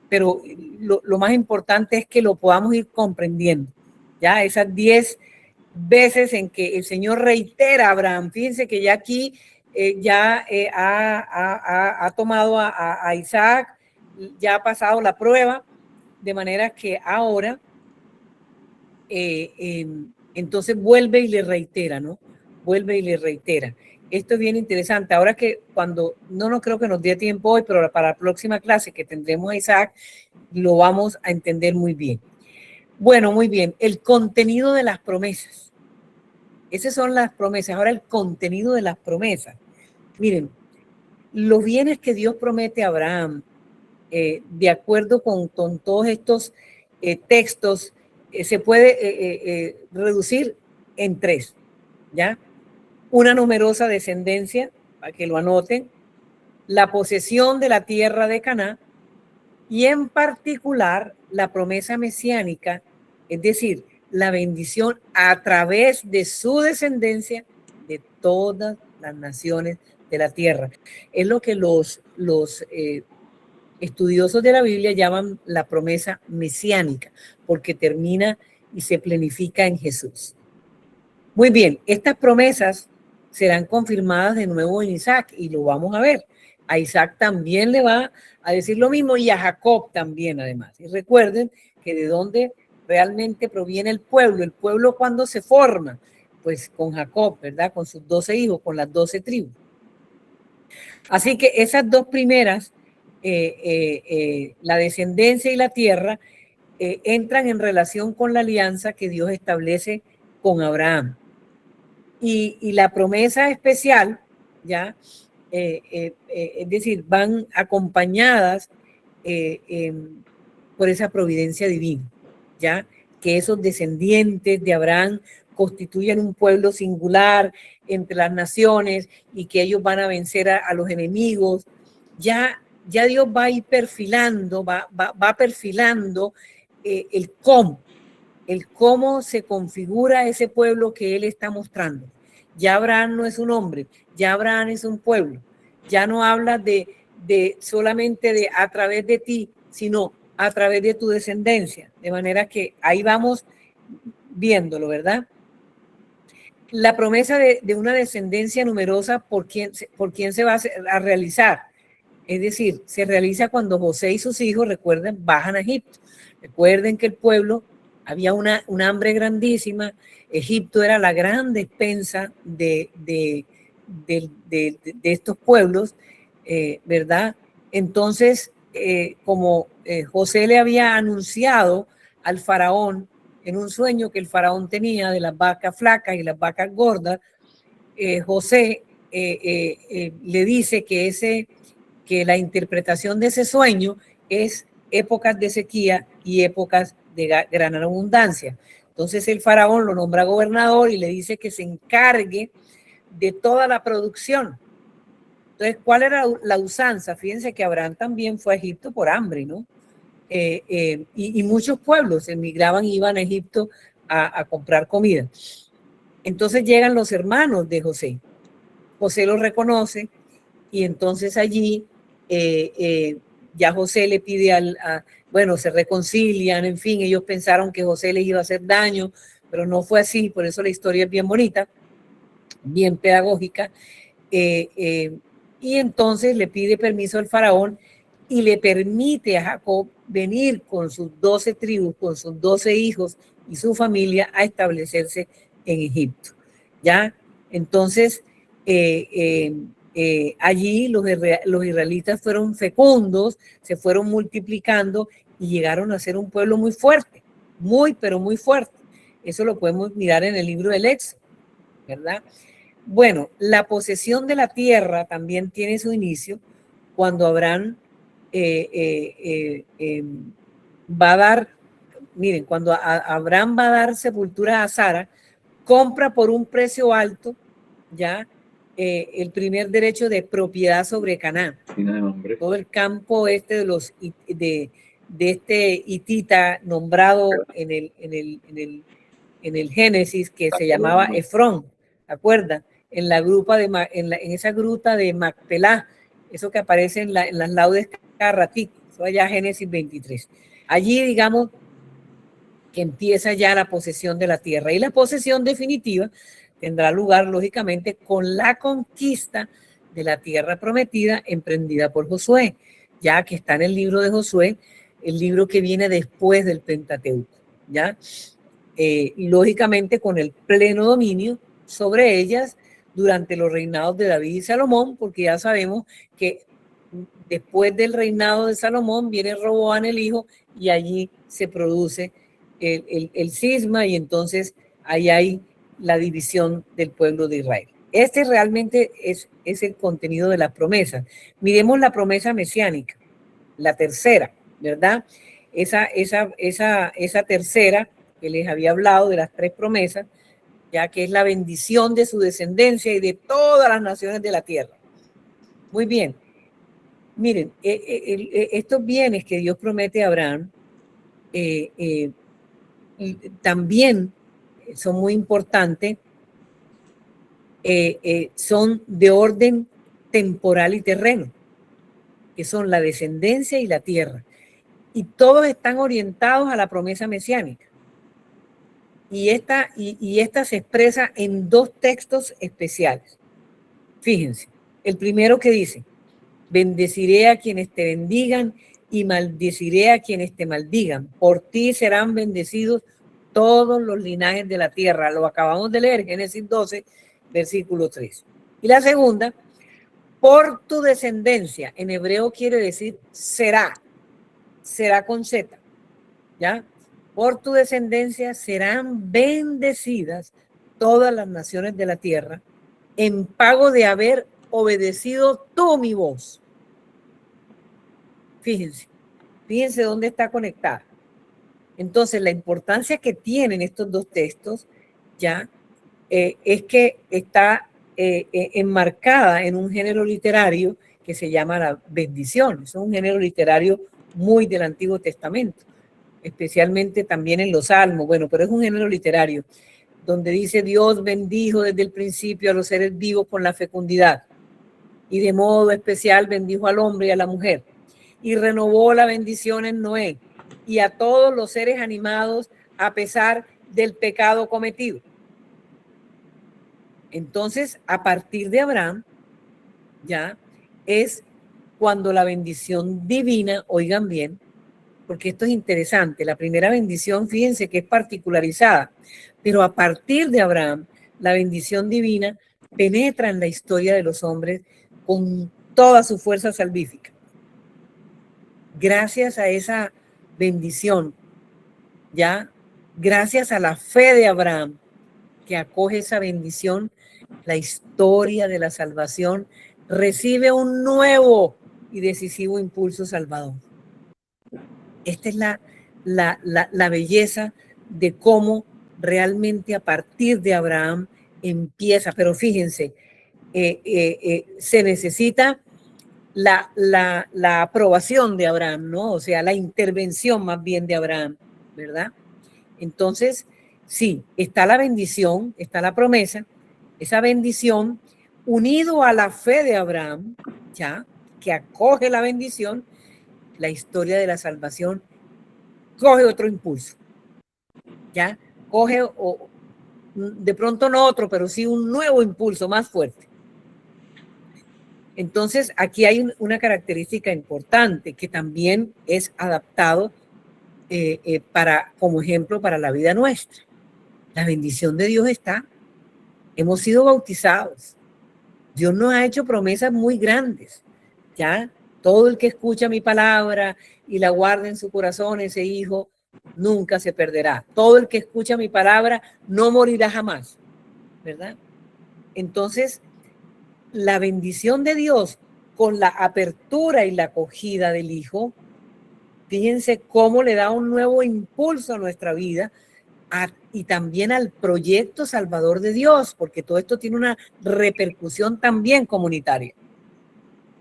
pero lo más importante es que lo podamos ir comprendiendo, ¿ya? Esas 10 veces en que el Señor reitera a Abraham. Fíjense que ya aquí ha tomado a Isaac, ya ha pasado la prueba, de manera que ahora entonces vuelve y le reitera, ¿no? Vuelve y le reitera. Esto es bien interesante. Ahora que no creo que nos dé tiempo hoy, pero para la próxima clase que tendremos a Isaac, lo vamos a entender muy bien. Bueno, muy bien. El contenido de las promesas. Esas son las promesas. Ahora el contenido de las promesas. Miren, los bienes que Dios promete a Abraham, de acuerdo con todos estos textos, se puede reducir en 3, ¿ya? Una numerosa descendencia, para que lo anoten, la posesión de la tierra de Canaán y en particular la promesa mesiánica, es decir, la bendición a través de su descendencia de todas las naciones de la tierra. Es lo que los estudiosos de la Biblia llaman la promesa mesiánica, porque termina y se plenifica en Jesús. Muy bien, estas promesas serán confirmadas de nuevo en Isaac y lo vamos a ver. A Isaac también le va a decir lo mismo y a Jacob también además. Y recuerden que de dónde realmente proviene el pueblo cuando se forma, pues con Jacob, ¿verdad? Con sus 12 hijos, con las 12 tribus. Así que esas dos primeras, la descendencia y la tierra, entran en relación con la alianza que Dios establece con Abraham. Y la promesa especial, ¿ya? Es decir, van acompañadas por esa providencia divina, ¿ya? Que esos descendientes de Abraham constituyen un pueblo singular entre las naciones y que ellos van a vencer a los enemigos. Ya Dios va a ir perfilando, va perfilando el cómo se configura ese pueblo que él está mostrando. Ya Abraham no es un hombre, ya Abraham es un pueblo. Ya no habla de solamente de a través de ti, sino a través de tu descendencia. De manera que ahí vamos viéndolo, ¿verdad? La promesa de una descendencia numerosa, ¿por quién se va a realizar? Es decir, se realiza cuando José y sus hijos, recuerden, bajan a Egipto. Recuerden que el pueblo, había una hambre grandísima. Egipto era la gran despensa de estos pueblos, ¿verdad? Entonces, como José le había anunciado al faraón en un sueño que el faraón tenía de las vacas flacas y las vacas gordas, José le dice que la interpretación de ese sueño es épocas de sequía y épocas de gran abundancia. Entonces el faraón lo nombra gobernador y le dice que se encargue de toda la producción. Entonces, ¿cuál era la usanza? Fíjense que Abraham también fue a Egipto por hambre, ¿no? Y muchos pueblos emigraban, iban a Egipto a comprar comida. Entonces llegan los hermanos de José. José los reconoce y entonces allí ya José le pide bueno, se reconcilian, en fin, ellos pensaron que José les iba a hacer daño, pero no fue así, por eso la historia es bien bonita, bien pedagógica. Y entonces le pide permiso al faraón y le permite a Jacob venir con sus 12 tribus, con sus 12 hijos y su familia a establecerse en Egipto. ¿Ya? Entonces, allí los israelitas fueron fecundos, se fueron multiplicando y llegaron a ser un pueblo muy fuerte, pero muy fuerte. Eso lo podemos mirar en el libro del Éxodo, ¿verdad? Bueno, la posesión de la tierra también tiene su inicio cuando Abraham va a dar, miren, cuando Abraham va a dar sepultura a Sara, compra por un precio alto ya el primer derecho de propiedad sobre Canaán. Todo el campo de este hitita nombrado en el Génesis, que se llamaba Efrón, ¿te acuerdas? En esa gruta de Macpelá, eso que aparece en las laudes cada ratito, eso allá Génesis 23. Allí, digamos, que empieza ya la posesión de la tierra. Y la posesión definitiva tendrá lugar, lógicamente, con la conquista de la tierra prometida emprendida por Josué, ya que está en el libro de Josué, el libro que viene después del Pentateuco, ¿ya? Lógicamente con el pleno dominio sobre ellas durante los reinados de David y Salomón, porque ya sabemos que después del reinado de Salomón viene Roboam el hijo y allí se produce el cisma y entonces ahí hay la división del pueblo de Israel. Este realmente es el contenido de las promesas. Miremos la promesa mesiánica, la tercera, ¿verdad? Esa tercera que les había hablado de las 3 promesas, ya que es la bendición de su descendencia y de todas las naciones de la tierra. Muy bien. Miren, estos bienes que Dios promete a Abraham también son muy importantes, son de orden temporal y terreno, que son la descendencia y la tierra. Y todos están orientados a la promesa mesiánica. Y esta se expresa en 2 textos especiales. Fíjense, el primero que dice, bendeciré a quienes te bendigan y maldeciré a quienes te maldigan. Por ti serán bendecidos todos los linajes de la tierra. Lo acabamos de leer, Génesis 12, versículo 3. Y la segunda, por tu descendencia, en hebreo quiere decir será con Z, ¿ya? Por tu descendencia serán bendecidas todas las naciones de la tierra en pago de haber obedecido tú mi voz. Fíjense dónde está conectada. Entonces, la importancia que tienen estos 2 textos ya es que está enmarcada en un género literario que se llama la bendición. Es un género literario muy del Antiguo Testamento. especialmente también en los Salmos, bueno, pero es un género literario, donde dice Dios bendijo desde el principio a los seres vivos con la fecundidad y de modo especial bendijo al hombre y a la mujer y renovó la bendición en Noé y a todos los seres animados a pesar del pecado cometido. Entonces, a partir de Abraham, ya es cuando la bendición divina, oigan bien, porque esto es interesante, la primera bendición, fíjense que es particularizada, pero a partir de Abraham, la bendición divina penetra en la historia de los hombres con toda su fuerza salvífica. Gracias a esa bendición, ya, gracias a la fe de Abraham, que acoge esa bendición, la historia de la salvación recibe un nuevo y decisivo impulso salvador. Esta es la belleza de cómo realmente a partir de Abraham empieza, pero fíjense, se necesita la aprobación de Abraham, ¿no? O sea, la intervención más bien de Abraham, ¿verdad? Entonces, sí, está la bendición, está la promesa, esa bendición unido a la fe de Abraham, ya, que acoge la bendición, la historia de la salvación coge otro impulso, ya, coge de pronto no otro, pero sí un nuevo impulso más fuerte. Entonces, aquí hay una característica importante que también es adaptado como ejemplo para la vida nuestra. La bendición de Dios está. Hemos sido bautizados. Dios nos ha hecho promesas muy grandes. Ya, todo el que escucha mi palabra y la guarda en su corazón, ese hijo nunca se perderá. Todo el que escucha mi palabra no morirá jamás, ¿verdad? Entonces, la bendición de Dios con la apertura y la acogida del Hijo, fíjense cómo le da un nuevo impulso a nuestra vida y también al proyecto salvador de Dios, porque todo esto tiene una repercusión también comunitaria.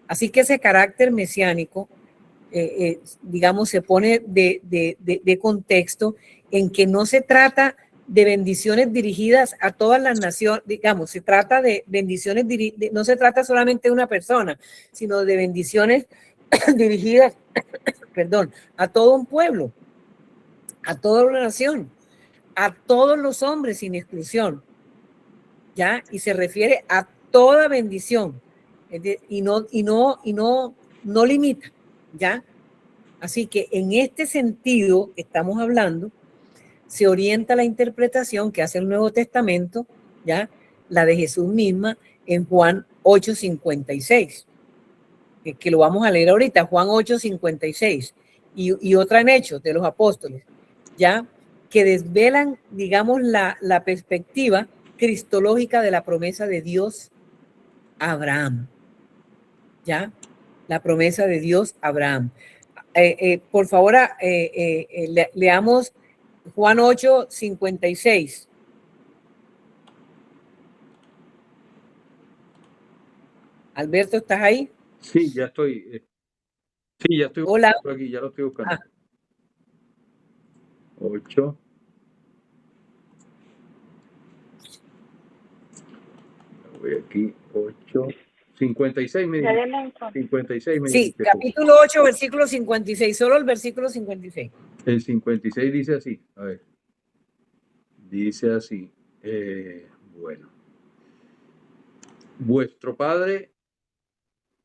Así que ese carácter mesiánico, digamos, se pone de contexto en que no se trata de bendiciones dirigidas a todas las naciones, digamos, se trata de bendiciones, no se trata solamente de una persona, sino de bendiciones dirigidas, perdón, a todo un pueblo, a toda una nación, a todos los hombres sin exclusión, ¿ya? Y se refiere a toda bendición, y no limita, ¿ya? Así que en este sentido que estamos hablando, se orienta la interpretación que hace el Nuevo Testamento, ¿ya? La de Jesús misma en Juan 8:56, que lo vamos a leer ahorita, Juan 8:56, y otra en Hechos de los Apóstoles, ¿ya? Que desvelan, digamos, la perspectiva cristológica de la promesa de Dios a Abraham, ¿ya? La promesa de Dios a Abraham. Por favor, leamos Juan 8:56. Alberto, ¿estás ahí? Sí, ya estoy. Sí, ya estoy. Hola. Aquí, ya lo estoy buscando. 8. Voy aquí, 8. 56 me dice. 56 me Sí, dice. capítulo 8, versículo 56, solo el versículo 56. El 56 dice así, a ver. Dice así, bueno. Vuestro padre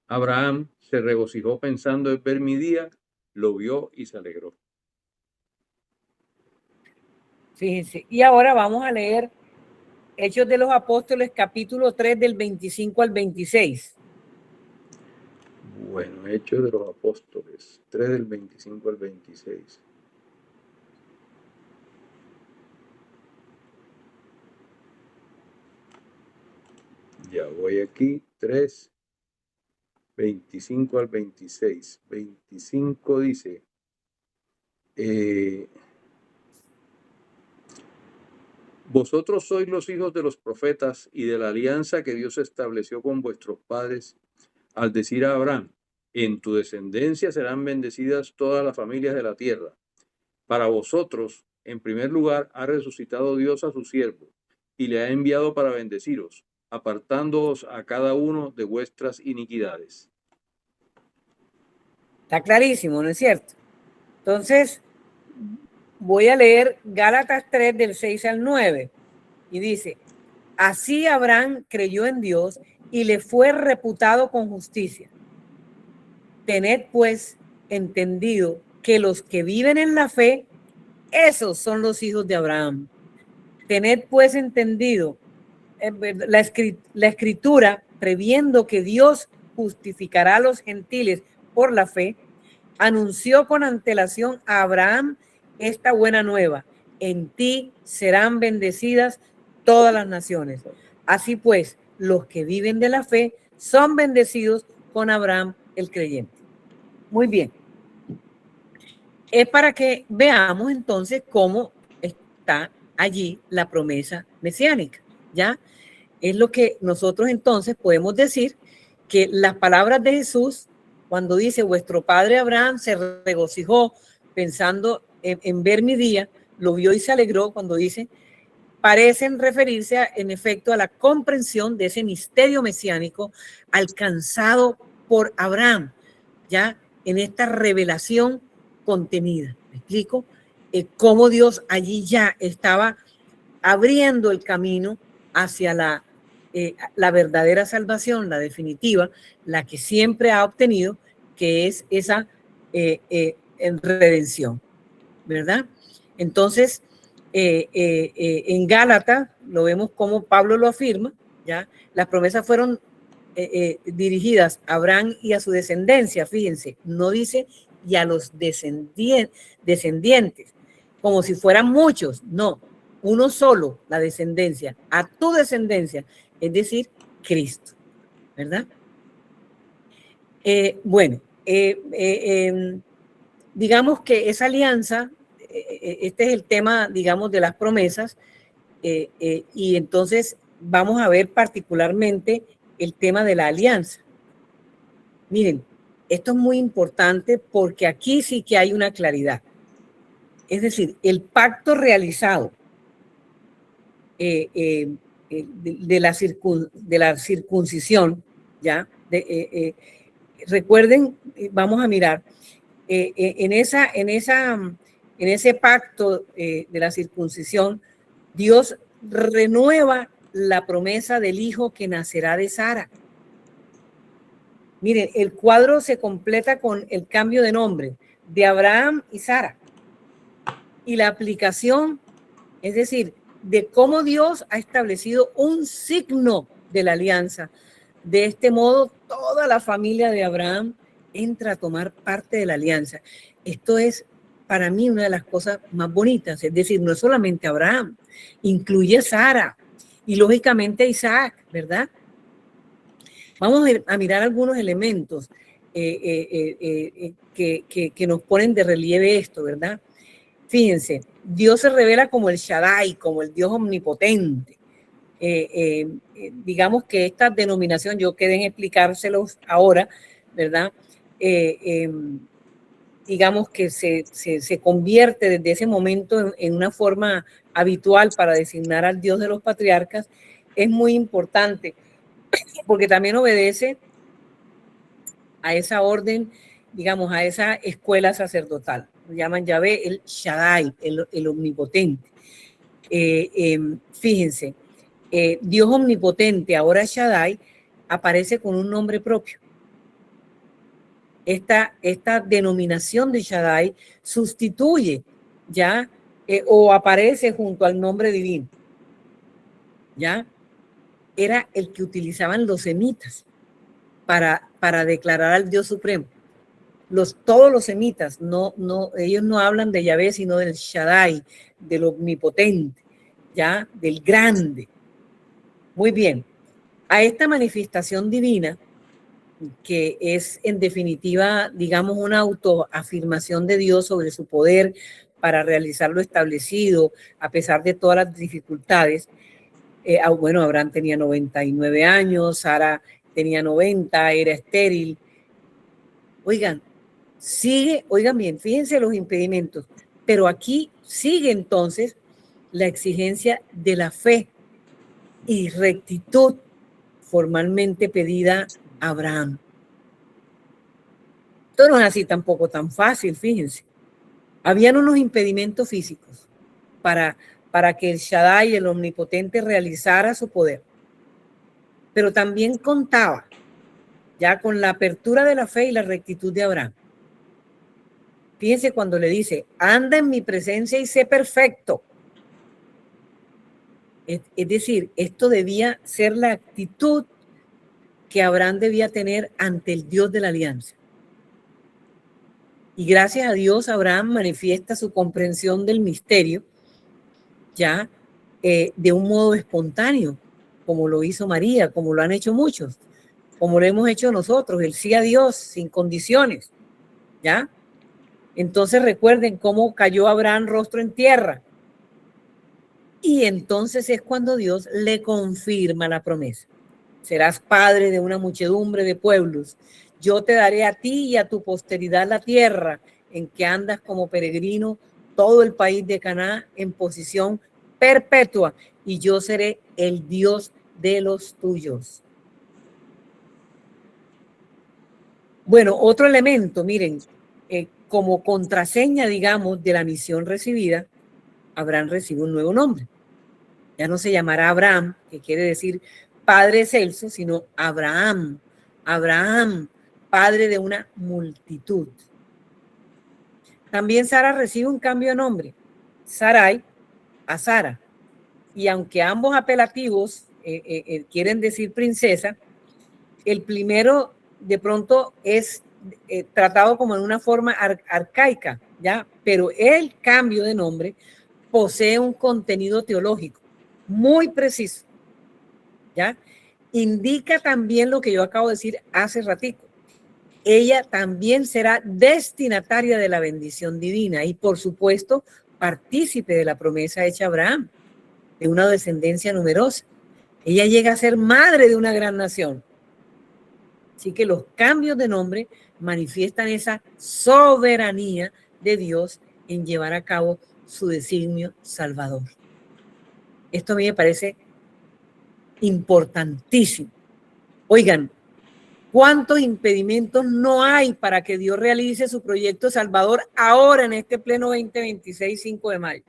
Abraham se regocijó pensando en ver mi día, lo vio y se alegró. Fíjense, y ahora vamos a leer Hechos de los Apóstoles, capítulo 3, del 25 al 26. Bueno, Hechos de los Apóstoles, 3 del 25 al 26. Ya voy aquí, 3, 25 al 26. 25 dice, vosotros sois los hijos de los profetas y de la alianza que Dios estableció con vuestros padres al decir a Abraham, en tu descendencia serán bendecidas todas las familias de la tierra. Para vosotros, en primer lugar, ha resucitado Dios a su siervo y le ha enviado para bendeciros, apartándoos a cada uno de vuestras iniquidades. Está clarísimo, ¿no es cierto? Entonces, voy a leer Gálatas 3 del 6 al 9 y dice, así Abraham creyó en Dios y le fue reputado con justicia. Tened pues entendido que los que viven en la fe, esos son los hijos de Abraham. Tened pues entendido la escritura, previendo que Dios justificará a los gentiles por la fe, anunció con antelación a Abraham esta buena nueva: en ti serán bendecidas todas las naciones. Así pues, los que viven de la fe son bendecidos con Abraham el creyente. Muy bien. Es para que veamos entonces cómo está allí la promesa mesiánica, ¿ya? Es lo que nosotros entonces podemos decir, que las palabras de Jesús, cuando dice, vuestro padre Abraham se regocijó pensando en ver mi día, lo vio y se alegró, cuando dice, parecen referirse en efecto a la comprensión de ese misterio mesiánico alcanzado por Abraham, ya en esta revelación contenida. ¿Me explico? Cómo Dios allí ya estaba abriendo el camino hacia la verdadera salvación, la definitiva, la que siempre ha obtenido, que es esa redención, ¿verdad? Entonces, en Gálatas lo vemos como Pablo lo afirma, ¿ya? Las promesas fueron dirigidas a Abraham y a su descendencia, fíjense, no dice y a los descendientes, como si fueran muchos, no, uno solo, la descendencia, a tu descendencia, es decir, Cristo, ¿verdad? Digamos que esa alianza, este es el tema, digamos, de las promesas, y entonces vamos a ver particularmente el tema de la alianza. Miren, esto es muy importante porque aquí sí que hay una claridad. Es decir, el pacto realizado de la circuncisión, ¿ya? Recuerden, vamos a mirar, en ese pacto de la circuncisión, Dios renueva la promesa del hijo que nacerá de Sara. Miren, el cuadro se completa con el cambio de nombre de Abraham y Sara. Y la aplicación, es decir, de cómo Dios ha establecido un signo de la alianza. De este modo, toda la familia de Abraham entra a tomar parte de la alianza. Esto es para mí una de las cosas más bonitas. Es decir, no es solamente Abraham, incluye a Sara y lógicamente a Isaac, ¿verdad? Vamos a mirar algunos elementos que nos ponen de relieve esto, ¿verdad? Fíjense, Dios se revela como el Shaddai, como el Dios omnipotente. Digamos que esta denominación, yo quedé en explicárselos ahora, ¿verdad? Digamos que se convierte desde ese momento en una forma habitual para designar al Dios de los patriarcas. Es muy importante porque también obedece a esa orden, digamos, a esa escuela sacerdotal. Lo llaman Yahvé el Shaddai, el omnipotente. Fíjense, Dios omnipotente, ahora Shaddai, aparece con un nombre propio. Esta denominación de Shaddai sustituye ya o aparece junto al nombre divino. ¿Ya? Era el que utilizaban los semitas para declarar al Dios supremo. Todos los semitas, ellos no hablan de Yahvé, sino del Shaddai, del omnipotente, ¿ya? Del grande. Muy bien. A esta manifestación divina, que es en definitiva, digamos, una autoafirmación de Dios sobre su poder para realizar lo establecido, a pesar de todas las dificultades. Bueno, Abraham tenía 99 años, Sara tenía 90, era estéril. Oigan bien, fíjense los impedimentos. Pero aquí sigue entonces la exigencia de la fe y rectitud formalmente pedida a Abraham. Esto no es así tampoco tan fácil, fíjense. Habían unos impedimentos físicos para que el Shaddai, el Omnipotente, realizara su poder. Pero también contaba ya con la apertura de la fe y la rectitud de Abraham. Fíjense cuando le dice, anda en mi presencia y sé perfecto. Es decir, esto debía ser la actitud que Abraham debía tener ante el Dios de la alianza. Y gracias a Dios, Abraham manifiesta su comprensión del misterio ya de un modo espontáneo, como lo hizo María, como lo han hecho muchos, como lo hemos hecho nosotros, el sí a Dios sin condiciones, ¿ya? Entonces recuerden cómo cayó Abraham rostro en tierra. Y entonces es cuando Dios le confirma la promesa. Serás padre de una muchedumbre de pueblos. Yo te daré a ti y a tu posteridad la tierra en que andas como peregrino, todo el país de Canaán en posición perpetua, y yo seré el Dios de los tuyos. Bueno, otro elemento, miren, como contraseña, digamos, de la misión recibida, Abraham recibe un nuevo nombre. Ya no se llamará Abraham, que quiere decir Padre excelso, sino Abraham. Abraham, padre de una multitud. También Sara recibe un cambio de nombre, Sarai a Sara. Y aunque ambos apelativos quieren decir princesa, el primero de pronto es tratado como en una forma arcaica, ¿ya? Pero el cambio de nombre posee un contenido teológico muy preciso, ¿ya? Indica también lo que yo acabo de decir hace ratico. Ella también será destinataria de la bendición divina y, por supuesto, partícipe de la promesa hecha a Abraham, de una descendencia numerosa. Ella llega a ser madre de una gran nación. Así que los cambios de nombre manifiestan esa soberanía de Dios en llevar a cabo su designio salvador. Esto a mí me parece importantísimo. Oigan, ¿cuántos impedimentos no hay para que Dios realice su proyecto salvador ahora en este pleno 2026, 5 de mayo?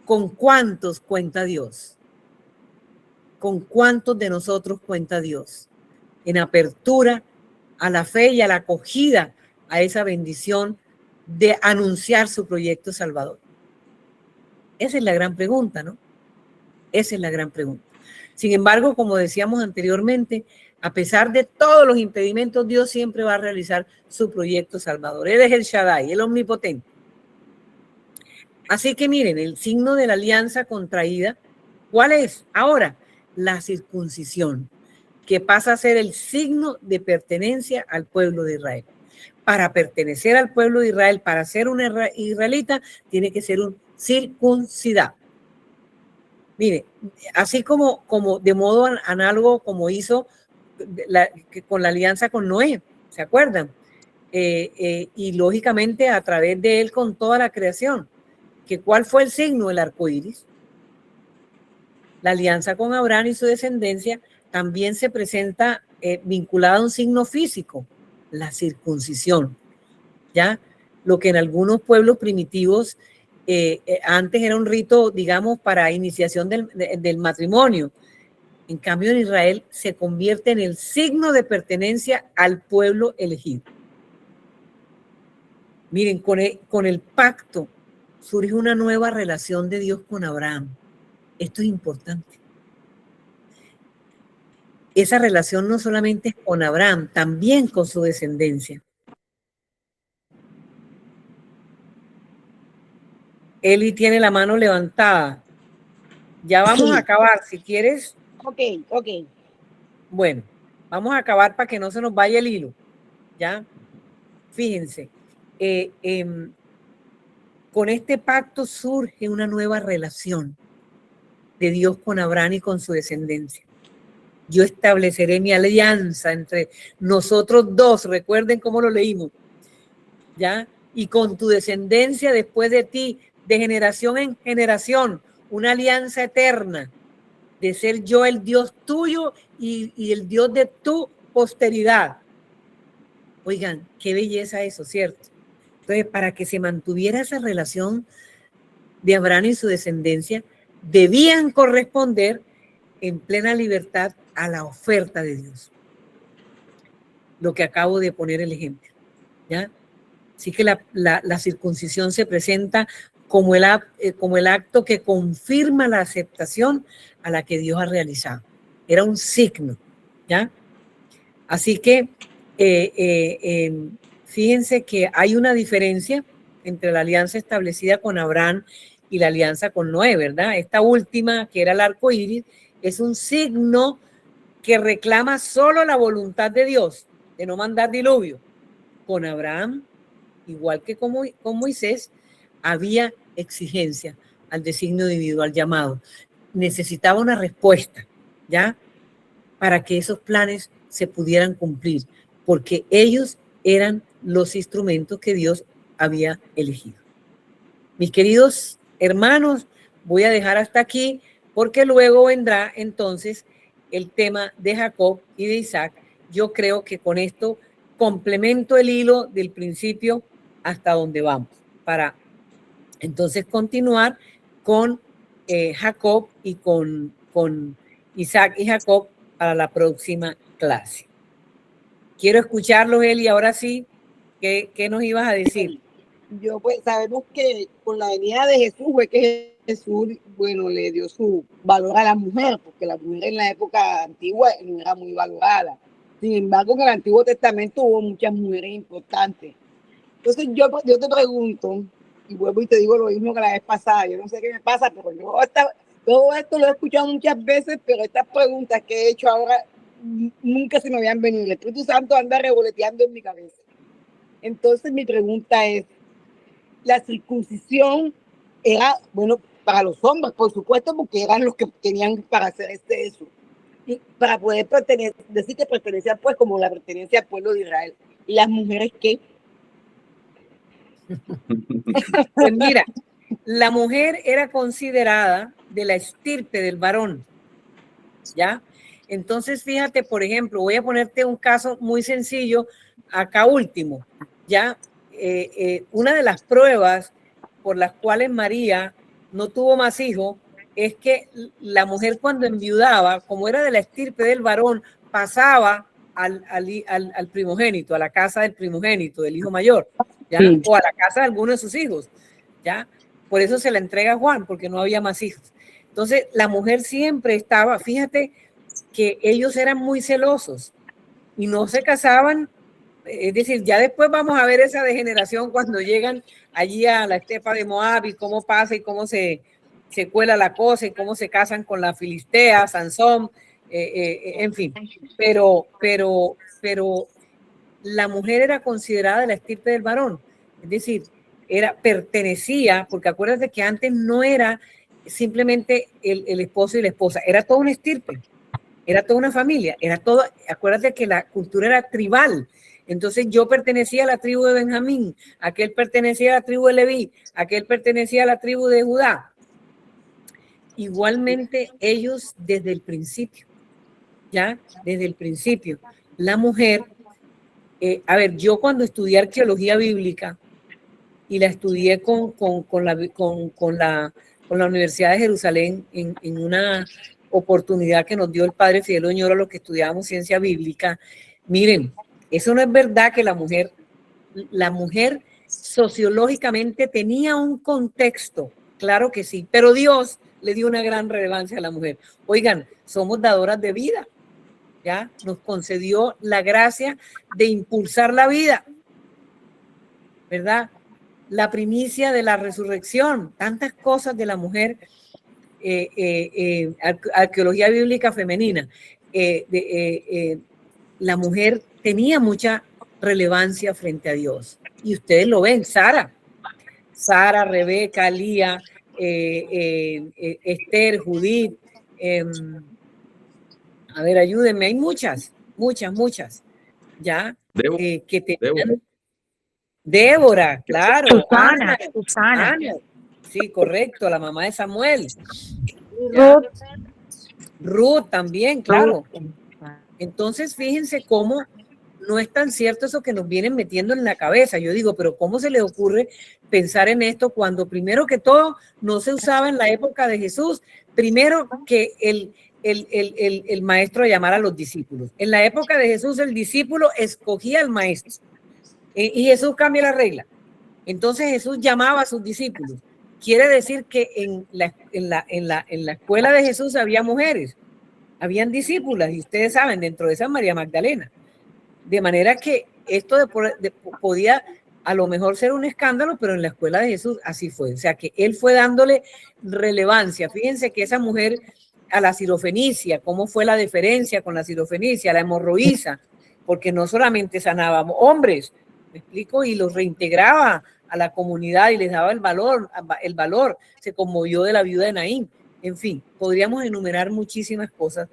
¿Con cuántos cuenta Dios? ¿Con cuántos de nosotros cuenta Dios? En apertura a la fe y a la acogida a esa bendición de anunciar su proyecto salvador. Esa es la gran pregunta, ¿no? Esa es la gran pregunta. Sin embargo, como decíamos anteriormente, a pesar de todos los impedimentos, Dios siempre va a realizar su proyecto salvador. Él es el Shaddai, el omnipotente. Así que miren, el signo de la alianza contraída, ¿cuál es? Ahora, la circuncisión, que pasa a ser el signo de pertenencia al pueblo de Israel. Para pertenecer al pueblo de Israel, para ser un israelita, tiene que ser un circuncidado. Mire, así como de modo análogo como hizo con la alianza con Noé, ¿se acuerdan? Y lógicamente a través de él con toda la creación. Que ¿cuál fue el signo? El arco iris. La alianza con Abraham y su descendencia también se presenta vinculada a un signo físico, la circuncisión, ¿ya? Lo que en algunos pueblos primitivos antes era un rito, digamos, para iniciación del matrimonio. En cambio, en Israel se convierte en el signo de pertenencia al pueblo elegido. Miren, con el pacto surge una nueva relación de Dios con Abraham. Esto es importante. Esa relación no solamente es con Abraham, también con su descendencia. Eli tiene la mano levantada. Ya vamos a acabar, si quieres. Ok. Bueno, vamos a acabar para que no se nos vaya el hilo. ¿Ya? Fíjense. Con este pacto surge una nueva relación de Dios con Abraham y con su descendencia. Yo estableceré mi alianza entre nosotros dos. Recuerden cómo lo leímos. ¿Ya? y con tu descendencia después de ti, de generación en generación, una alianza eterna, de ser yo el Dios tuyo y el Dios de tu posteridad. Oigan, qué belleza eso, ¿cierto? Entonces, para que se mantuviera esa relación de Abraham y su descendencia, debían corresponder en plena libertad a la oferta de Dios. Lo que acabo de poner el ejemplo, ¿ya? Así que la circuncisión se presenta como el acto que confirma la aceptación a la que Dios ha realizado. Era un signo, ¿ya? Así que fíjense que hay una diferencia entre la alianza establecida con Abraham y la alianza con Noé, ¿verdad? Esta última, que era el arco iris, es un signo que reclama solo la voluntad de Dios, de no mandar diluvio. Con Abraham, igual que con Moisés, había exigencia al designio individual llamado. Necesitaba una respuesta, ¿ya? Para que esos planes se pudieran cumplir, porque ellos eran los instrumentos que Dios había elegido. Mis queridos hermanos, voy a dejar hasta aquí, porque luego vendrá entonces el tema de Jacob y de Isaac. Yo creo que con esto complemento el hilo del principio hasta donde vamos, para entonces continuar con Jacob y con Isaac y Jacob para la próxima clase. Quiero escucharlos, Eli, ahora sí, ¿qué nos ibas a decir? Yo pues sabemos que con la venida de Jesús fue que Jesús, bueno, le dio su valor a la mujer, porque la mujer en la época antigua no era muy valorada. Sin embargo, en el Antiguo Testamento hubo muchas mujeres importantes. Entonces yo te pregunto, y vuelvo y te digo lo mismo que la vez pasada, yo no sé qué me pasa, pero todo esto lo he escuchado muchas veces, pero estas preguntas que he hecho ahora nunca se me habían venido. El Espíritu Santo anda revoloteando en mi cabeza. Entonces mi pregunta es, la circuncisión era, bueno, para los hombres, por supuesto, porque eran los que tenían para hacer eso. Y para poder decir que pertenecían, pues, como la pertenencia al pueblo de Israel. ¿Y las mujeres qué? Pues mira, la mujer era considerada de la estirpe del varón, ¿ya? Entonces, fíjate, por ejemplo, voy a ponerte un caso muy sencillo, acá último, ¿ya? Una de las pruebas por las cuales María no tuvo más hijos es que la mujer cuando enviudaba, como era de la estirpe del varón, pasaba al primogénito, a la casa del primogénito, del hijo mayor, ¿ya? Sí. O a la casa de alguno de sus hijos, ¿ya? Por eso se la entrega a Juan, porque no había más hijos. Entonces, la mujer siempre estaba, fíjate que ellos eran muy celosos y no se casaban. Es decir, ya después vamos a ver esa degeneración cuando llegan allí a la estepa de Moab y cómo pasa y cómo se cuela la cosa y cómo se casan con la filistea, Sansón, en fin. Pero la mujer era considerada de la estirpe del varón. Es decir, pertenecía, porque acuérdate que antes no era simplemente el esposo y la esposa, era toda una estirpe, era toda una familia, era todo. Acuérdate que la cultura era tribal. Entonces yo pertenecía a la tribu de Benjamín, aquel pertenecía a la tribu de Leví, aquel pertenecía a la tribu de Judá. Igualmente ellos desde el principio, ya desde el principio, la mujer, a ver, yo cuando estudié arqueología bíblica y la estudié con la Universidad de Jerusalén en una oportunidad que nos dio el padre Fidel Oñoro a los que estudiábamos ciencia bíblica, miren, eso no es verdad que la mujer sociológicamente tenía un contexto, claro que sí, pero Dios le dio una gran relevancia a la mujer. Oigan, somos dadoras de vida, ¿ya? Nos concedió la gracia de impulsar la vida, ¿verdad? La primicia de la resurrección, tantas cosas de la mujer, arqueología bíblica femenina. La mujer tenía mucha relevancia frente a Dios. Y ustedes lo ven, Sara, Rebeca, Lía, Esther, Judith. A ver, ayúdenme, hay muchas, ¿ya? Que tenían... Débora, claro. Susana, Ana, Susana. Ana. Sí, correcto, la mamá de Samuel. ¿Ya? Ruth también, claro. Entonces, fíjense cómo no es tan cierto eso que nos vienen metiendo en la cabeza. Yo digo, pero ¿cómo se les ocurre pensar en esto cuando primero que todo no se usaba en la época de Jesús? Primero que el maestro llamara a los discípulos. En la época de Jesús el discípulo escogía al maestro y Jesús cambia la regla. Entonces Jesús llamaba a sus discípulos. Quiere decir que en la escuela de Jesús había mujeres, habían discípulas, y ustedes saben, dentro de esa María Magdalena. De manera que esto podía a lo mejor ser un escándalo, pero en la escuela de Jesús así fue. O sea, que él fue dándole relevancia. Fíjense que esa mujer a la sirofenicia, cómo fue la deferencia con la sirofenicia, la hemorroísa, porque no solamente sanaba hombres, me explico, y los reintegraba a la comunidad y les daba el valor, se conmovió de la viuda de Naín. En fin, podríamos enumerar muchísimas cosas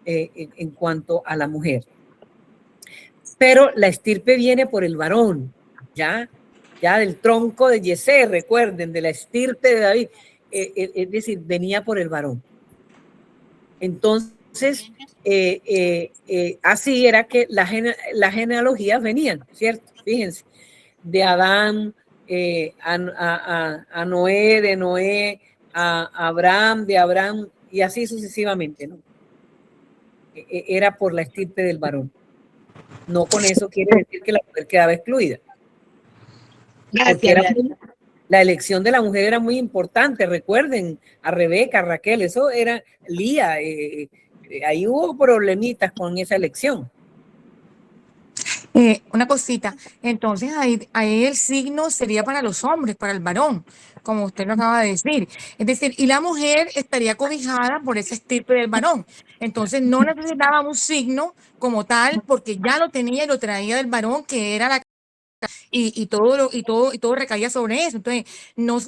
en cuanto a la mujer. Pero la estirpe viene por el varón, ya del tronco de Yesé, recuerden, de la estirpe de David, es decir, venía por el varón. Entonces, así era que las genealogías venían, ¿cierto? Fíjense, de Adán a Noé, de Noé a Abraham, de Abraham, y así sucesivamente, ¿no? Era por la estirpe del varón. No con eso quiere decir que la mujer quedaba excluida. La elección de la mujer era muy importante. Recuerden a Rebeca, a Raquel, eso era Lía. Ahí hubo problemitas con esa elección. Una cosita, entonces ahí el signo sería para los hombres, para el varón, como usted lo acaba de decir. Es decir, y la mujer estaría cobijada por ese estirpe del varón. Entonces no necesitaba un signo como tal, porque ya lo tenía y lo traía del varón, que era la y todo recaía sobre eso. Entonces,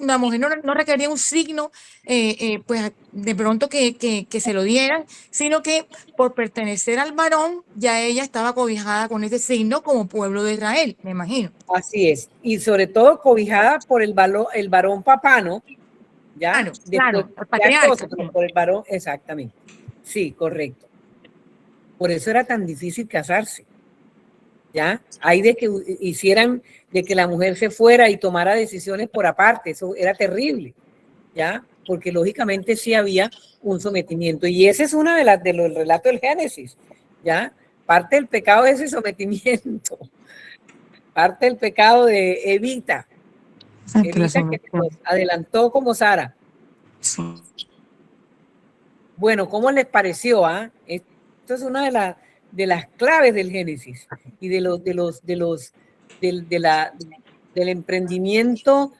la mujer no requería un signo, pues de pronto que se lo dieran, sino que por pertenecer al varón, ya ella estaba cobijada con ese signo como pueblo de Israel, me imagino. Así es. Y sobre todo cobijada por el varón papá, ¿no? ¿Ya? Claro, el patriarca. Por el varón, exactamente. Sí, correcto. Por eso era tan difícil casarse. ¿Ya? Hay de que hicieran, de que la mujer se fuera y tomara decisiones por aparte, eso era terrible, ¿ya? Porque lógicamente sí había un sometimiento, y ese es una de los relatos del Génesis, ¿ya? Parte del pecado de ese sometimiento, parte del pecado de Evita, que se adelantó como Sara. Sí. Bueno, ¿cómo les pareció? Esto es una de las claves del Génesis y del emprendimiento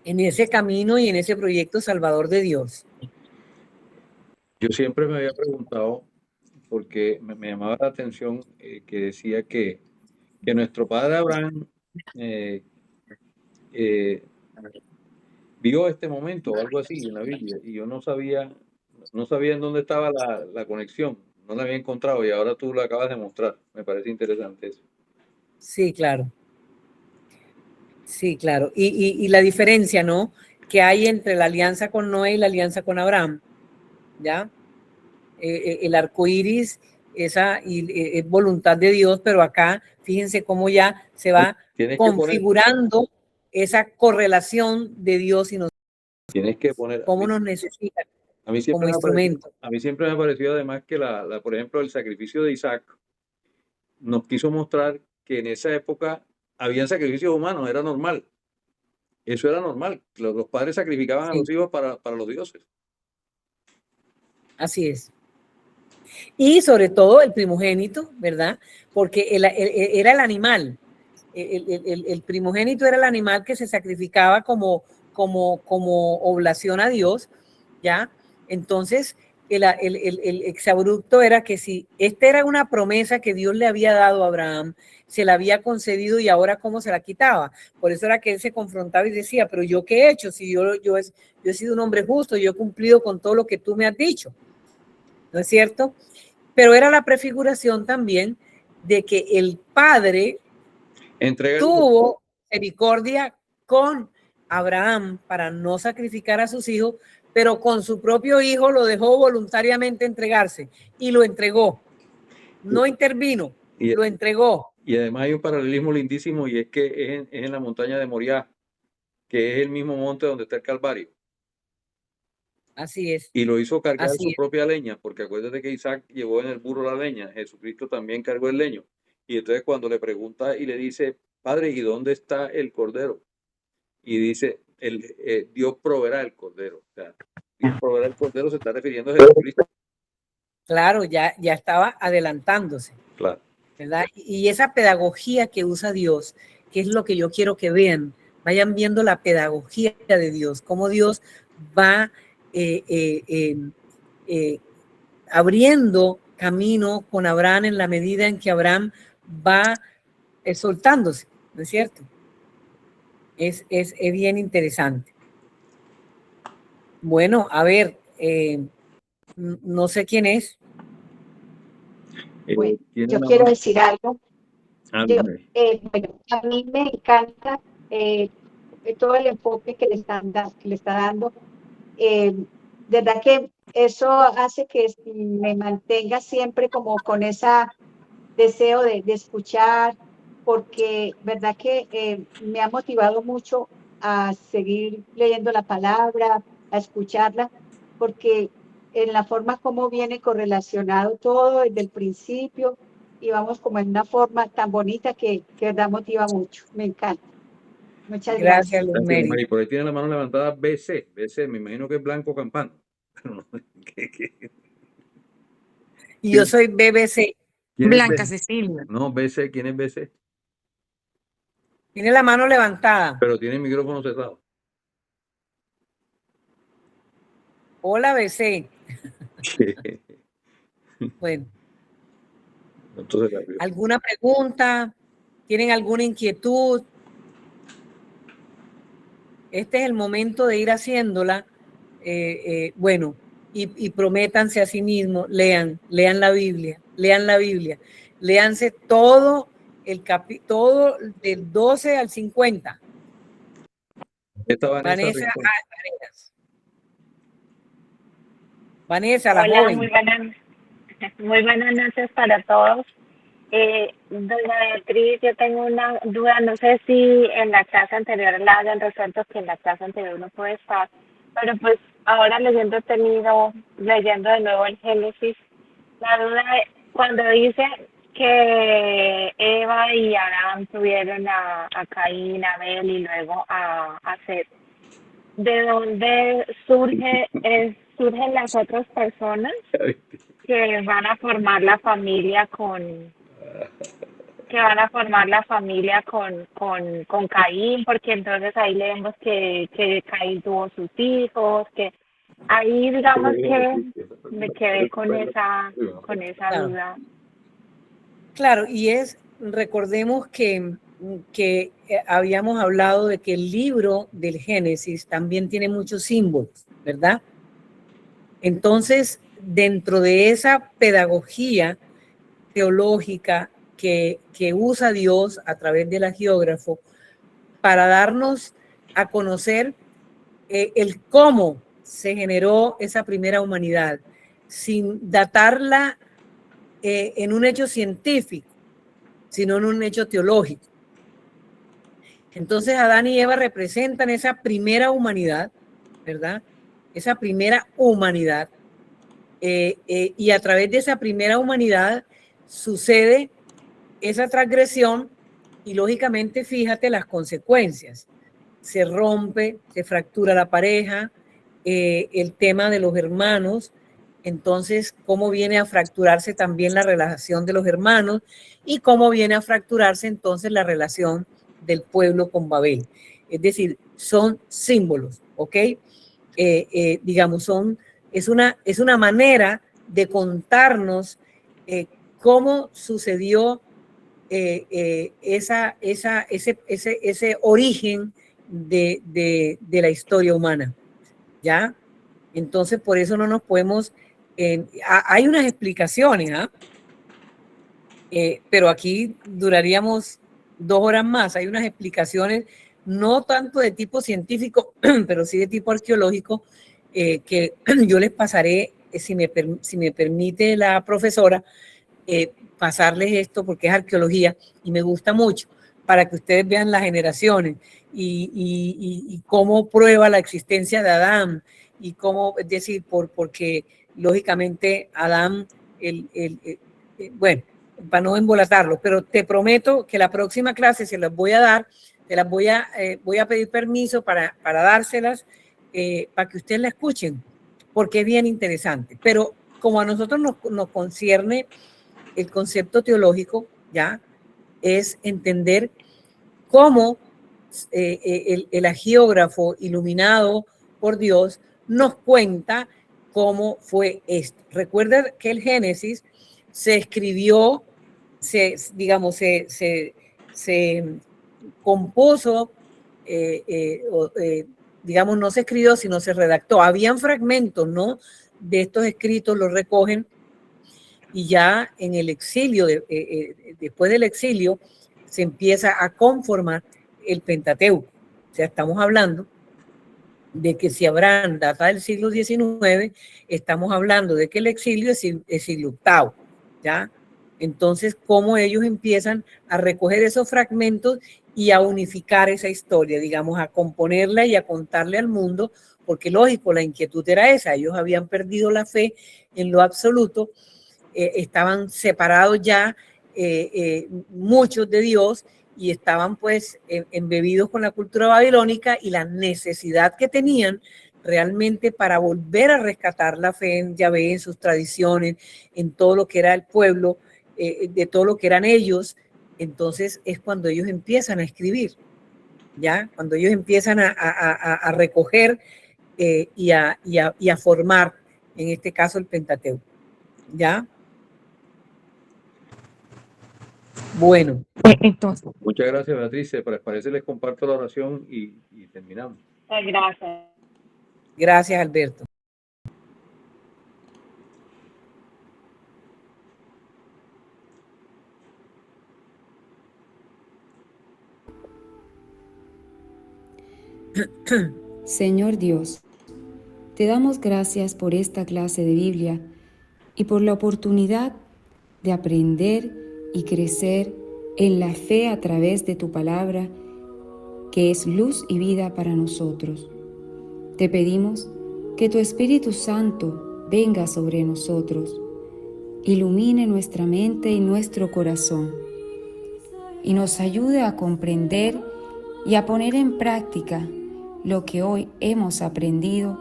en ese camino y en ese proyecto salvador de Dios. Yo siempre me había preguntado, porque me llamaba la atención que decía que nuestro padre Abraham vio este momento o algo así en la Biblia, y yo no sabía en dónde estaba la conexión, no la había encontrado, y ahora tú lo acabas de mostrar. Me parece interesante eso. Sí, claro. Sí, claro. Y la diferencia, ¿no?, que hay entre la alianza con Noé y la alianza con Abraham, ¿ya? El arco iris, es voluntad de Dios, pero acá, fíjense cómo ya se va configurando esa correlación de Dios y nosotros. Tienes que poner cómo nos necesitan como instrumento. A mí siempre me ha parecido además que por ejemplo, el sacrificio de Isaac nos quiso mostrar que en esa época habían sacrificios humanos, era normal. Eso era normal. Los padres sacrificaban a los hijos para los dioses. Así es. Y sobre todo el primogénito, ¿verdad? Porque era el animal. El primogénito era el animal que se sacrificaba como oblación a Dios, ¿ya? Entonces, el exabrupto era que si esta era una promesa que Dios le había dado a Abraham, se la había concedido, y ahora cómo se la quitaba. Por eso era que él se confrontaba y decía, pero ¿yo qué he hecho? Si yo he sido un hombre justo, yo he cumplido con todo lo que tú me has dicho, ¿no es cierto? Pero era la prefiguración también de que el padre tuvo misericordia con Abraham para no sacrificar a sus hijos, pero con su propio hijo lo dejó voluntariamente entregarse y lo entregó. No intervino, lo entregó. Y además hay un paralelismo lindísimo, y es que es en la montaña de Moriah, que es el mismo monte donde está el Calvario. Así es. Y lo hizo cargar Así su es. propia leña, porque acuérdate que Isaac llevó en el burro la leña, Jesucristo también cargó el leño. Y entonces cuando le pregunta y le dice, Padre, ¿y dónde está el cordero? Y dice, Dios proveerá el cordero. O sea, Dios proveerá el cordero, se está refiriendo a Jesucristo. Claro, ya estaba adelantándose. Claro. ¿Verdad? Y esa pedagogía que usa Dios, que es lo que yo quiero que vean, vayan viendo la pedagogía de Dios, cómo Dios va abriendo camino con Abraham en la medida en que Abraham va soltándose, ¿no es cierto? Es bien interesante. Bueno, a ver, no sé quién es. Bueno, yo quiero decir algo. Bueno, a mí me encanta todo el enfoque que le está dando. Verdad que eso hace que me mantenga siempre como con ese deseo de escuchar, porque verdad que me ha motivado mucho a seguir leyendo la palabra, a escucharla, porque en la forma como viene correlacionado todo desde el principio, y vamos como en una forma tan bonita que verdad motiva mucho. Me encanta. Muchas gracias. Luz Mary. Y por ahí tiene la mano levantada BC, me imagino que es Blanco Campano. Y yo soy BBC. Blanca Cecilia. No, BC, ¿quién es BC? Tiene la mano levantada. Pero tiene el micrófono cerrado. Hola, BC. Bueno. Entonces, ¿alguna pregunta? ¿Tienen alguna inquietud? Este es el momento de ir haciéndola. Bueno, y prométanse a sí mismos, lean la Biblia, léanse todo todo del 12 al 50. Vanessa, la hola, joven. Muy buenas noches para todos. Doña Beatriz, yo tengo una duda, no sé si en la clase anterior la hayan resuelto, que en la clase anterior no puede estar, pero pues ahora leyendo de nuevo el Génesis, la duda es cuando dice que Eva y Adán tuvieron a Caín, a Abel y luego a Seth, ¿de dónde surgen las otras personas que van a formar la familia con Caín? Porque entonces ahí leemos que Caín tuvo sus hijos, que ahí digamos que me quedé con esa duda. Claro, y recordemos que habíamos hablado de que el libro del Génesis también tiene muchos símbolos, ¿verdad? Entonces, dentro de esa pedagogía teológica que usa Dios a través del agiógrafo para darnos a conocer el cómo se generó esa primera humanidad, sin datarla en un hecho científico, sino en un hecho teológico. Entonces Adán y Eva representan esa primera humanidad, ¿verdad? Esa primera humanidad. Y a través de esa primera humanidad sucede esa transgresión y lógicamente fíjate las consecuencias. Se rompe, se fractura la pareja, el tema de los hermanos. Entonces, cómo viene a fracturarse también la relación de los hermanos y cómo viene a fracturarse entonces la relación del pueblo con Babel. Es decir, son símbolos, ¿ok? Digamos, es una manera de contarnos cómo sucedió ese origen de la historia humana, ¿ya? Entonces, por eso no nos podemos... hay unas explicaciones, pero aquí duraríamos 2 horas más. Hay unas explicaciones no tanto de tipo científico, pero sí de tipo arqueológico, que yo les pasaré, si me permite la profesora, pasarles esto porque es arqueología y me gusta mucho, para que ustedes vean las generaciones y cómo prueba la existencia de Adán y cómo, es decir, porque lógicamente Adán, bueno, para no embolatarlo, pero te prometo que la próxima clase se las voy a dar, te las voy a pedir permiso para dárselas, para que ustedes la escuchen, porque es bien interesante. Pero como a nosotros nos concierne el concepto teológico, ya, es entender cómo el agiógrafo iluminado por Dios nos cuenta cómo fue esto. Recuerda que el Génesis se escribió, se compuso, digamos, no se escribió, sino se redactó. Habían fragmentos, ¿no?, de estos escritos, los recogen, y ya en el exilio, después del exilio, se empieza a conformar el Pentateuco. O sea, estamos hablando de que si Abraham data del siglo XIX, estamos hablando de que el exilio es siglo VIII, ¿ya? Entonces, cómo ellos empiezan a recoger esos fragmentos y a unificar esa historia, digamos, a componerla y a contarle al mundo, porque lógico, la inquietud era esa, ellos habían perdido la fe en lo absoluto, estaban separados ya muchos de Dios y estaban pues embebidos con la cultura babilónica y la necesidad que tenían realmente para volver a rescatar la fe en Yahvé, en sus tradiciones, en todo lo que era el pueblo, de todo lo que eran ellos. Entonces es cuando ellos empiezan a escribir, ¿ya? Cuando ellos empiezan a recoger y a formar, en este caso, el Pentateuco, ¿ya? Bueno. Entonces, Muchas gracias, Beatriz. Parece les comparto la oración y terminamos. Gracias. Gracias, Alberto. Señor Dios, te damos gracias por esta clase de Biblia y por la oportunidad de aprender y crecer en la fe a través de tu palabra, que es luz y vida para nosotros. Te pedimos que tu Espíritu Santo venga sobre nosotros, ilumine nuestra mente y nuestro corazón, y nos ayude a comprender y a poner en práctica lo que hoy hemos aprendido,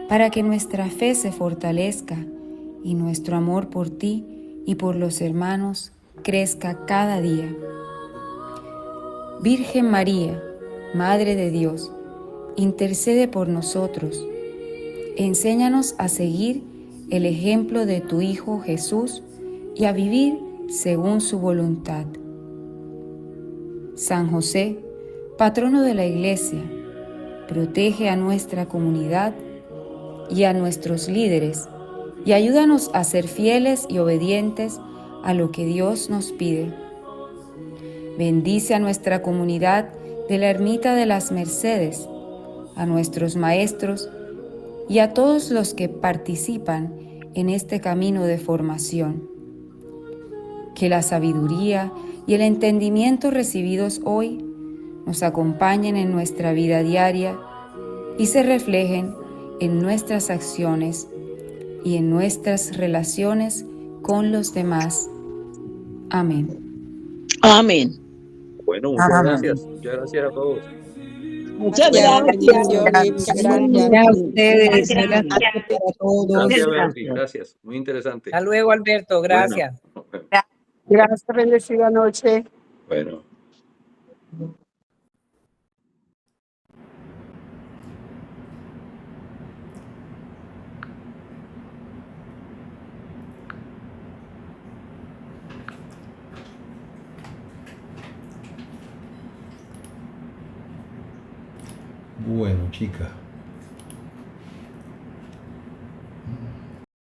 para que nuestra fe se fortalezca y nuestro amor por ti y por los hermanos crezca cada día. Virgen María, Madre de Dios, intercede por nosotros. Enséñanos a seguir el ejemplo de tu Hijo Jesús y a vivir según su voluntad. San José, patrono de la Iglesia, protege a nuestra comunidad y a nuestros líderes y ayúdanos a ser fieles y obedientes a lo que Dios nos pide. Bendice a nuestra comunidad de la Ermita de las Mercedes, a nuestros maestros y a todos los que participan en este camino de formación. Que la sabiduría y el entendimiento recibidos hoy nos acompañen en nuestra vida diaria y se reflejen en nuestras acciones y en nuestras relaciones con los demás. Amén. Amén. Bueno, muchas gracias. Muchas gracias a todos. Muchas gracias. A ustedes. Gracias. Para todos. Gracias, Beatriz. Gracias. Muy interesante. Hasta luego, Alberto. Gracias. Bueno, Gracias, bendecida noche. bueno. Bueno, chicas,